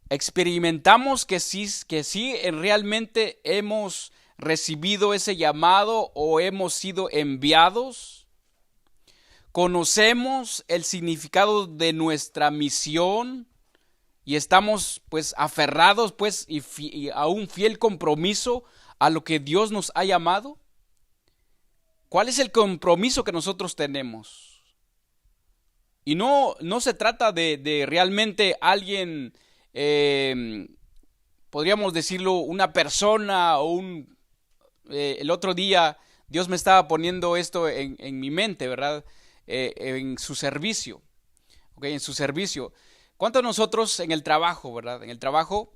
¿Experimentamos que sí realmente hemos recibido ese llamado o hemos sido enviados? ¿Conocemos el significado de nuestra misión y estamos pues aferrados pues y a un fiel compromiso a lo que Dios nos ha llamado? ¿Cuál es el compromiso que nosotros tenemos? Y no se trata de realmente alguien, podríamos decirlo, una persona o el otro día Dios me estaba poniendo esto en mi mente, ¿verdad? En su servicio, ¿okay? En su servicio. ¿Cuántos de nosotros en el trabajo, verdad? En el trabajo,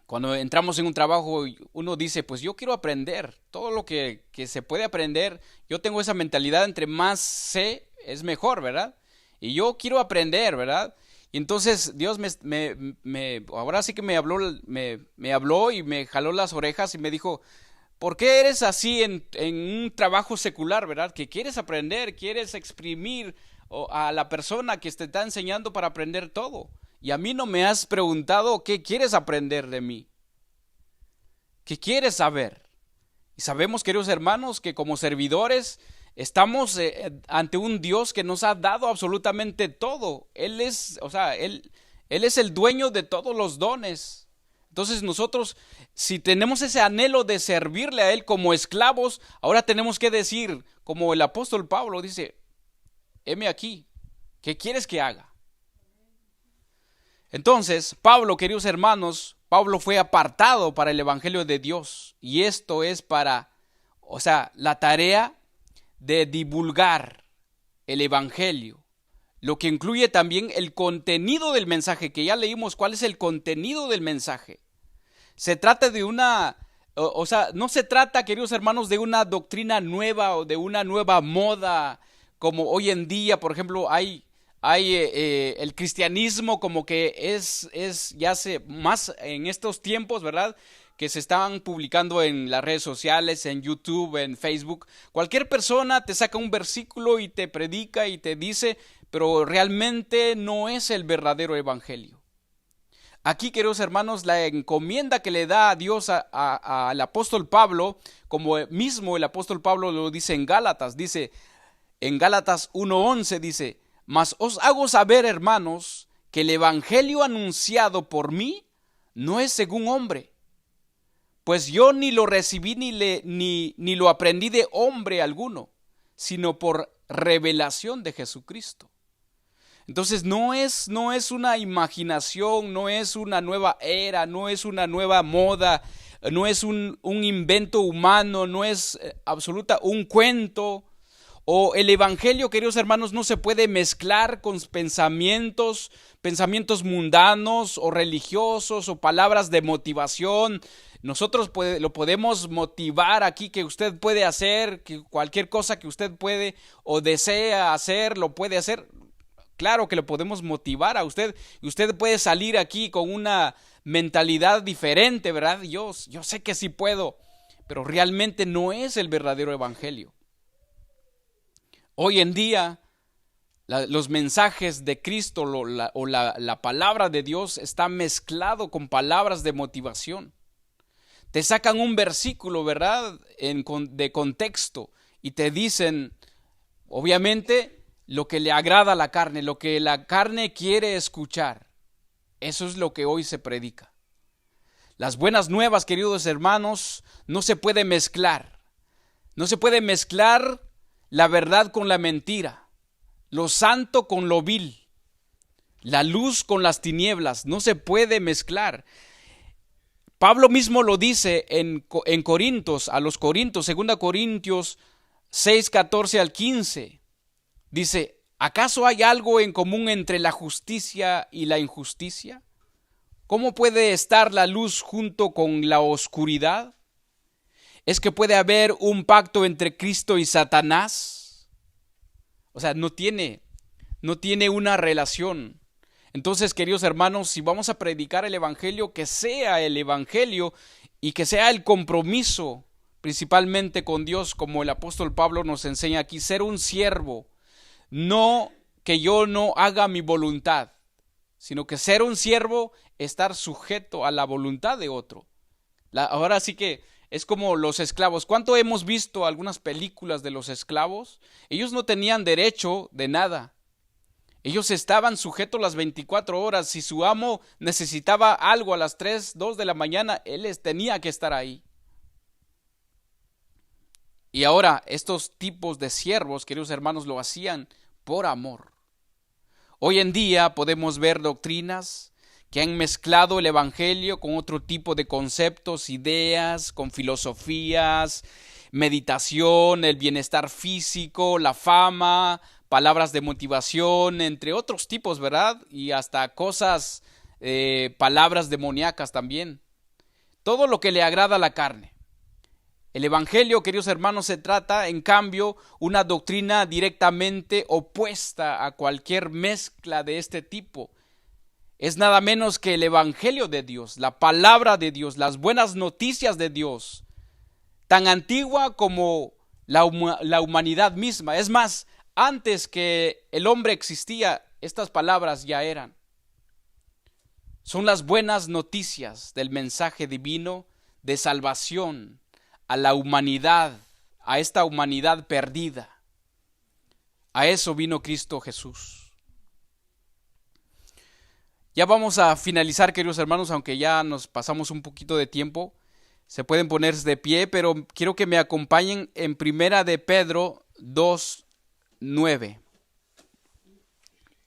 cuando entramos en un trabajo, uno dice, pues yo quiero aprender todo lo que se puede aprender. Yo tengo esa mentalidad, entre más sé, es mejor, ¿verdad? Y yo quiero aprender, ¿verdad? Y entonces Dios ahora sí que me habló y me jaló las orejas y me dijo, ¿por qué eres así en un trabajo secular, verdad? Que quieres aprender, quieres exprimir a la persona que te está enseñando para aprender todo. Y a mí no me has preguntado qué quieres aprender de mí. ¿Qué quieres saber? Y sabemos, queridos hermanos, que como servidores estamos ante un Dios que nos ha dado absolutamente todo. Él Él es el dueño de todos los dones. Entonces nosotros, si tenemos ese anhelo de servirle a Él como esclavos, ahora tenemos que decir, como el apóstol Pablo dice, heme aquí, ¿qué quieres que haga? Entonces, Pablo, queridos hermanos, Pablo fue apartado para el evangelio de Dios. Y esto es para, la tarea de divulgar el evangelio. Lo que incluye también el contenido del mensaje, que ya leímos cuál es el contenido del mensaje. Se trata de no se trata, queridos hermanos, de una doctrina nueva o de una nueva moda, como hoy en día, por ejemplo, hay el cristianismo como que es ya se más en estos tiempos, ¿verdad? Que se están publicando en las redes sociales, en YouTube, en Facebook. Cualquier persona te saca un versículo y te predica y te dice, pero realmente no es el verdadero evangelio. Aquí, queridos hermanos, la encomienda que le da a Dios al apóstol Pablo, como mismo el apóstol Pablo lo dice en Gálatas, dice en Gálatas 1:11, dice: mas os hago saber, hermanos, que el evangelio anunciado por mí no es según hombre, pues yo ni lo recibí ni lo aprendí de hombre alguno, sino por revelación de Jesucristo. Entonces no es una imaginación, no es una nueva era, no es una nueva moda, no es un invento humano, no es un cuento. O el evangelio, queridos hermanos, no se puede mezclar con pensamientos mundanos o religiosos o palabras de motivación. Nosotros lo podemos motivar aquí, que usted puede hacer, que cualquier cosa que usted puede o desea hacer, lo puede hacer. Claro que lo podemos motivar a usted, y usted puede salir aquí con una mentalidad diferente, ¿verdad? Yo sé que sí puedo, pero realmente no es el verdadero evangelio. Hoy en día, los mensajes de Cristo la palabra de Dios está mezclado con palabras de motivación. Te sacan un versículo, ¿verdad?, de contexto, y te dicen, obviamente, lo que le agrada a la carne, lo que la carne quiere escuchar. Eso es lo que hoy se predica. Las buenas nuevas, queridos hermanos, no se puede mezclar. No se puede mezclar la verdad con la mentira, lo santo con lo vil, la luz con las tinieblas. No se puede mezclar. Pablo mismo lo dice en Corintios, a los Corintios, 2 Corintios 6, 14 al 15. Dice: ¿acaso hay algo en común entre la justicia y la injusticia? ¿Cómo puede estar la luz junto con la oscuridad? ¿Es que puede haber un pacto entre Cristo y Satanás? No tiene una relación. Entonces, queridos hermanos, si vamos a predicar el evangelio, que sea el evangelio y que sea el compromiso principalmente con Dios, como el apóstol Pablo nos enseña aquí, ser un siervo. No que yo no haga mi voluntad, sino que ser un siervo, estar sujeto a la voluntad de otro. Ahora sí que es como los esclavos. ¿Cuánto hemos visto algunas películas de los esclavos? Ellos no tenían derecho de nada. Ellos estaban sujetos las 24 horas. Si su amo necesitaba algo a las 3, 2 de la mañana, él tenía que estar ahí. Y ahora estos tipos de siervos, queridos hermanos, lo hacían por amor. Hoy en día podemos ver doctrinas que han mezclado el evangelio con otro tipo de conceptos, ideas, con filosofías, meditación, el bienestar físico, la fama, palabras de motivación, entre otros tipos, ¿verdad? Y hasta cosas, palabras demoníacas también. Todo lo que le agrada a la carne. El evangelio, queridos hermanos, se trata, en cambio, una doctrina directamente opuesta a cualquier mezcla de este tipo. Es nada menos que el evangelio de Dios, la palabra de Dios, las buenas noticias de Dios, tan antigua como la humanidad misma. Es más, antes que el hombre existía, estas palabras ya eran. Son las buenas noticias del mensaje divino de salvación a la humanidad, a esta humanidad perdida. A eso vino Cristo Jesús. Ya vamos a finalizar, queridos hermanos, aunque ya nos pasamos un poquito de tiempo. Se pueden ponerse de pie, pero quiero que me acompañen en Primera de Pedro 2:9.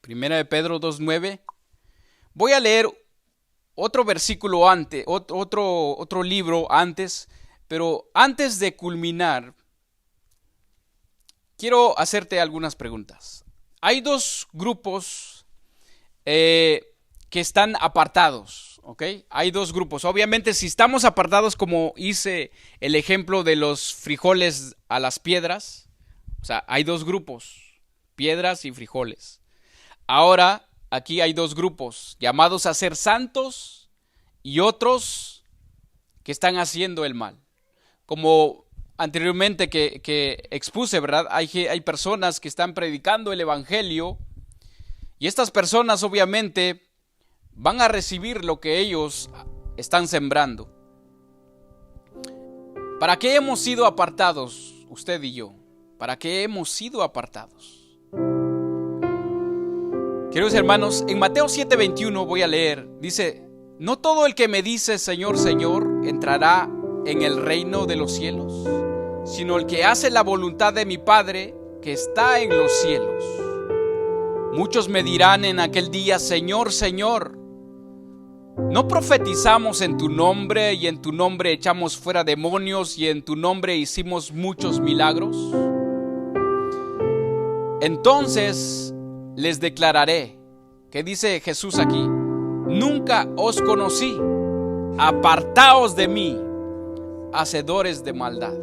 Primera de Pedro 2:9. Voy a leer otro versículo antes, otro libro antes, pero antes de culminar, quiero hacerte algunas preguntas. Hay dos grupos que están apartados, ¿ok? Hay dos grupos. Obviamente, si estamos apartados, como hice el ejemplo de los frijoles a las piedras, o sea, hay dos grupos, piedras y frijoles. Ahora, aquí hay dos grupos, llamados a ser santos y otros que están haciendo el mal. Como anteriormente que expuse, ¿verdad? Hay personas que están predicando el evangelio y estas personas obviamente van a recibir lo que ellos están sembrando. ¿Para qué hemos sido apartados, usted y yo? ¿Para qué hemos sido apartados? Queridos hermanos, en Mateo 7:21 voy a leer, dice: no todo el que me dice Señor, Señor, entrará en el reino de los cielos, sino el que hace la voluntad de mi Padre que está en los cielos. Muchos me dirán en aquel día: Señor, Señor, ¿no profetizamos en tu nombre y en tu nombre echamos fuera demonios y en tu nombre hicimos muchos milagros? Entonces les declararé, ¿qué dice Jesús aquí? Nunca os conocí, apartaos de mí, hacedores de maldad.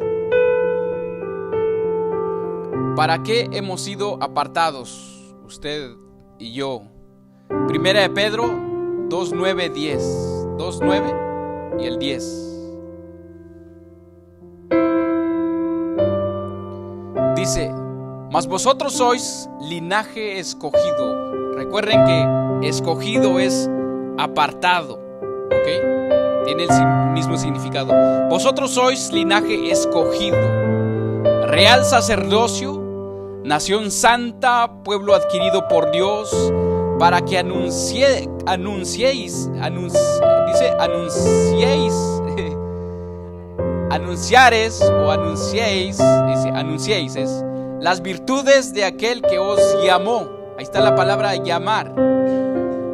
¿Para qué hemos sido apartados, usted y yo? Primera de Pedro 2:9, 10. 2:9 y el 10. Dice: mas vosotros sois linaje escogido. Recuerden que escogido es apartado, ¿ok? Tiene el mismo significado. Vosotros sois linaje escogido, real sacerdocio, nación santa, pueblo adquirido por Dios, para que anunciéis, las virtudes de aquel que os llamó. Ahí está la palabra llamar.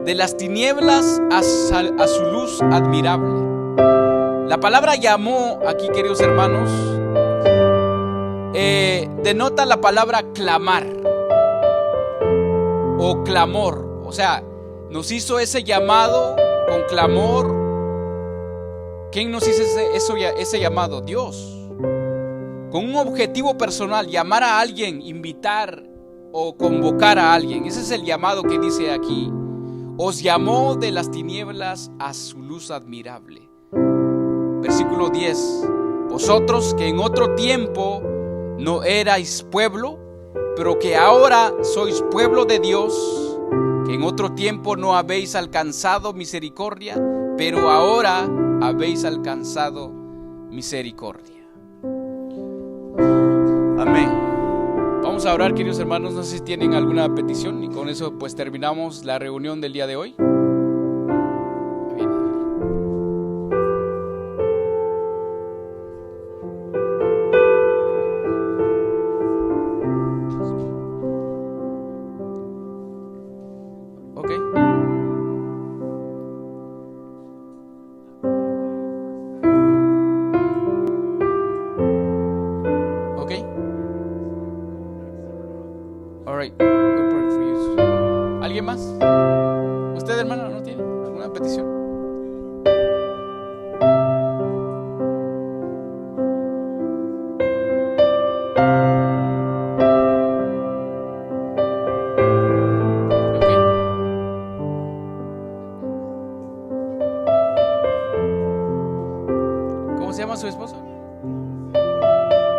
De las tinieblas a su luz admirable. La palabra llamó aquí, queridos hermanos, denota la palabra clamar o clamor. O sea, nos hizo ese llamado con clamor. ¿Quién nos hizo ese llamado? Dios. Con un objetivo personal, llamar a alguien, invitar o convocar a alguien. Ese es el llamado que dice aquí. Os llamó de las tinieblas a su luz admirable. Versículo 10. Vosotros que en otro tiempo no erais pueblo, pero que ahora sois pueblo de Dios, que en otro tiempo no habéis alcanzado misericordia, pero ahora habéis alcanzado misericordia. Amén. Vamos a orar, queridos hermanos. No sé si tienen alguna petición, y con eso pues terminamos la reunión del día de hoy. ¿Alguien más? ¿Usted, hermano, no tiene alguna petición? Okay. ¿Cómo se llama su esposo?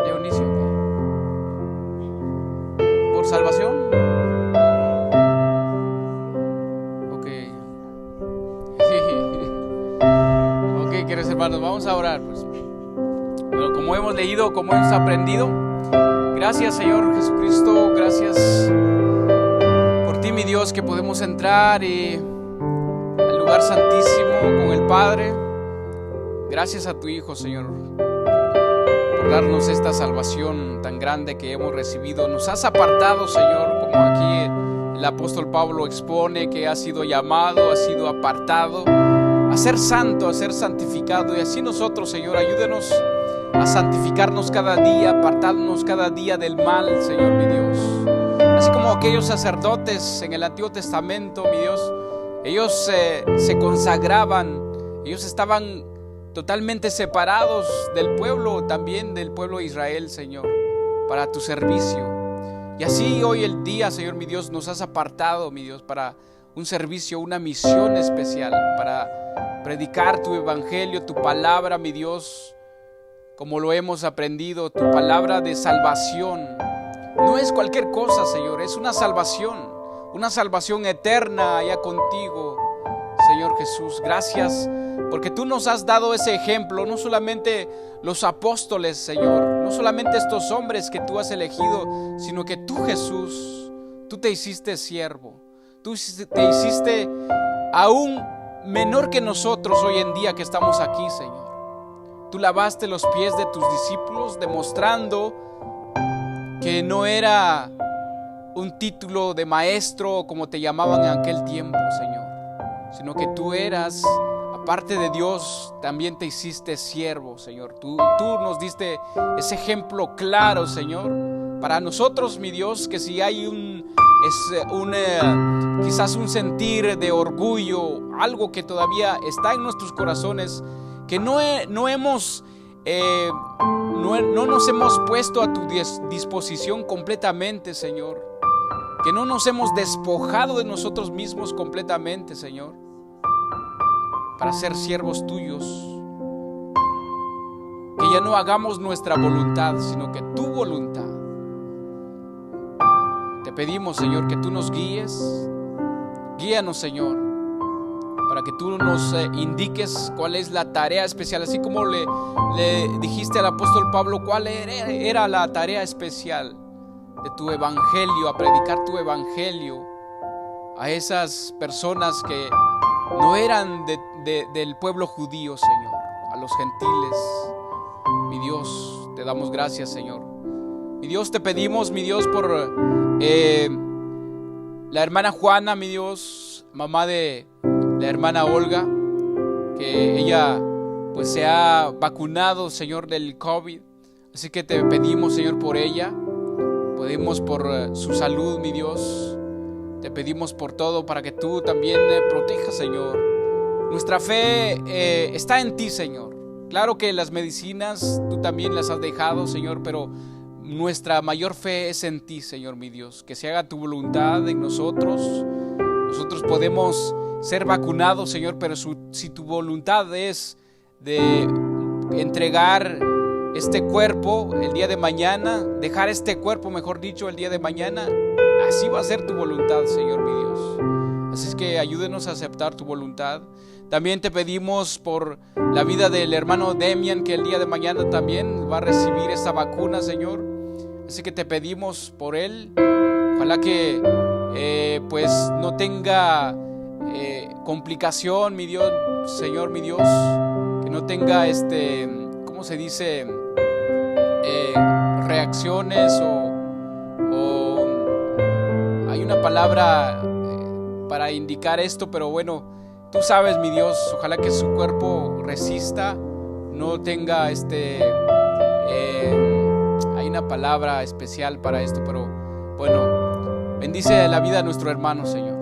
Dionisio. ¿Por salvación? Hermanos, vamos a orar pues. Pero como hemos leído, como hemos aprendido, gracias Señor Jesucristo, gracias por ti mi Dios, que podemos entrar y lugar santísimo con el Padre. Gracias a tu Hijo, Señor, por darnos esta salvación tan grande que hemos recibido. Nos has apartado, Señor, como aquí el apóstol Pablo expone, que ha sido llamado, ha sido apartado a ser santo, a ser santificado. Y así nosotros, Señor, ayúdenos a santificarnos cada día, apartarnos cada día del mal, Señor, mi Dios. Así como aquellos sacerdotes en el Antiguo Testamento, mi Dios, ellos se consagraban, ellos estaban totalmente separados del pueblo, también del pueblo de Israel, Señor, para tu servicio. Y así hoy el día, Señor, mi Dios, nos has apartado, mi Dios, para un servicio, una misión especial, para predicar tu evangelio, tu palabra, mi Dios, como lo hemos aprendido, tu palabra de salvación. No es cualquier cosa, Señor, es una salvación eterna allá contigo, Señor Jesús. Gracias porque tú nos has dado ese ejemplo, no solamente los apóstoles, Señor, no solamente estos hombres que tú has elegido, sino que tú, Jesús, tú te hiciste siervo, tú te hiciste aún menor que nosotros hoy en día que estamos aquí, Señor. Tú lavaste los pies de tus discípulos, demostrando que no era un título de maestro como te llamaban en aquel tiempo, Señor, sino que tú eras, aparte de Dios, también te hiciste siervo, Señor. Tú nos diste ese ejemplo claro, Señor, para nosotros, mi Dios, que si hay quizás un sentir de orgullo, algo que todavía está en nuestros corazones, que no nos hemos puesto a tu disposición completamente, Señor, que no nos hemos despojado de nosotros mismos completamente, Señor, para ser siervos tuyos, que ya no hagamos nuestra voluntad, sino que tu voluntad. Te pedimos, Señor, que tú nos guíanos, Señor, para que tú nos indiques cuál es la tarea especial, así como le dijiste al apóstol Pablo cuál era la tarea especial de tu evangelio, a predicar tu evangelio a esas personas que no eran del pueblo judío, Señor, a los gentiles. Mi Dios, te damos gracias, Señor. Mi Dios, te pedimos, mi Dios, por la hermana Juana, mi Dios, mamá de la hermana Olga, que ella pues se ha vacunado, Señor, del COVID. Así que te pedimos, Señor, por ella. Pedimos por su salud, mi Dios. Te pedimos por todo para que tú también protejas, Señor. Nuestra fe está en ti, Señor. Claro que las medicinas tú también las has dejado, Señor, pero nuestra mayor fe es en ti, Señor, mi Dios. Que se haga tu voluntad en nosotros. Nosotros podemos ser vacunados, Señor, pero si tu voluntad es de entregar este cuerpo el día de mañana, dejar este cuerpo, mejor dicho, el día de mañana, así va a ser tu voluntad, Señor, mi Dios. Así es que ayúdenos a aceptar tu voluntad. También te pedimos por la vida del hermano Demian, que el día de mañana también va a recibir esta vacuna, Señor. Así que te pedimos por él. Ojalá que pues no tenga complicación, mi Dios, Señor, mi Dios, que no tenga ¿cómo se dice? Reacciones o hay una palabra para indicar esto, pero bueno, tú sabes, mi Dios, ojalá que su cuerpo resista, no tenga hay una palabra especial para esto, pero bueno, bendice la vida de nuestro hermano, Señor.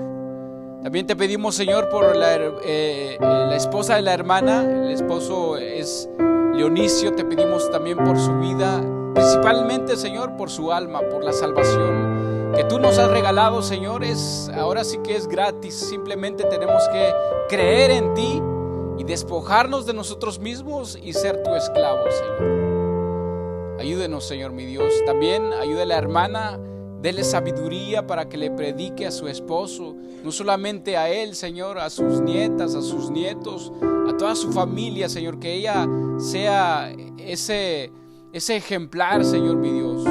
También te pedimos, Señor, por la esposa de la hermana. El esposo es Leonicio. Te pedimos también por su vida, principalmente, Señor, por su alma, por la salvación que tú nos has regalado, Señor. Ahora sí que es gratis. Simplemente tenemos que creer en ti y despojarnos de nosotros mismos y ser tu esclavo, Señor. Ayúdenos, Señor, mi Dios. También ayuda a la hermana. Dele sabiduría para que le predique a su esposo, no solamente a él, Señor, a sus nietas, a sus nietos, a toda su familia, Señor, que ella sea ese ejemplar, Señor, mi Dios,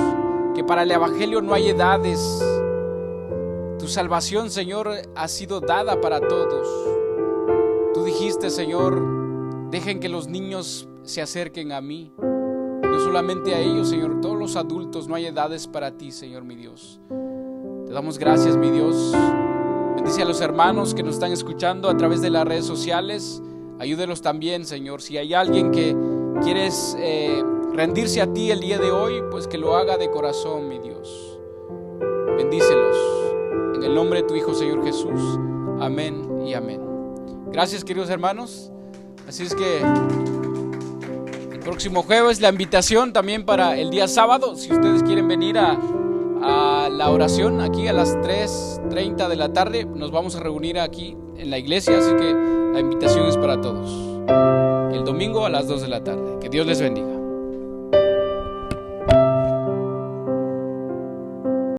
que para el evangelio no hay edades. Tu salvación, Señor, ha sido dada para todos. dijiste, Señor, dejen que los niños se acerquen a mí. No solamente a ellos, Señor, todos los adultos, no hay edades para ti, Señor, mi Dios. Te damos gracias, mi Dios. Bendice a los hermanos que nos están escuchando a través de las redes sociales. Ayúdelos también, Señor. Si hay alguien que quieres rendirse a ti el día de hoy, pues que lo haga de corazón, mi Dios. Bendícelos. En el nombre de tu Hijo, Señor Jesús. Amén y amén. Gracias, queridos hermanos. Así es que el próximo jueves la invitación también para el día sábado. Si ustedes quieren venir a la oración aquí a las 3:30 de la tarde, nos vamos a reunir aquí en la iglesia. Así que la invitación es para todos. El domingo a las 2 de la tarde. Que Dios les bendiga.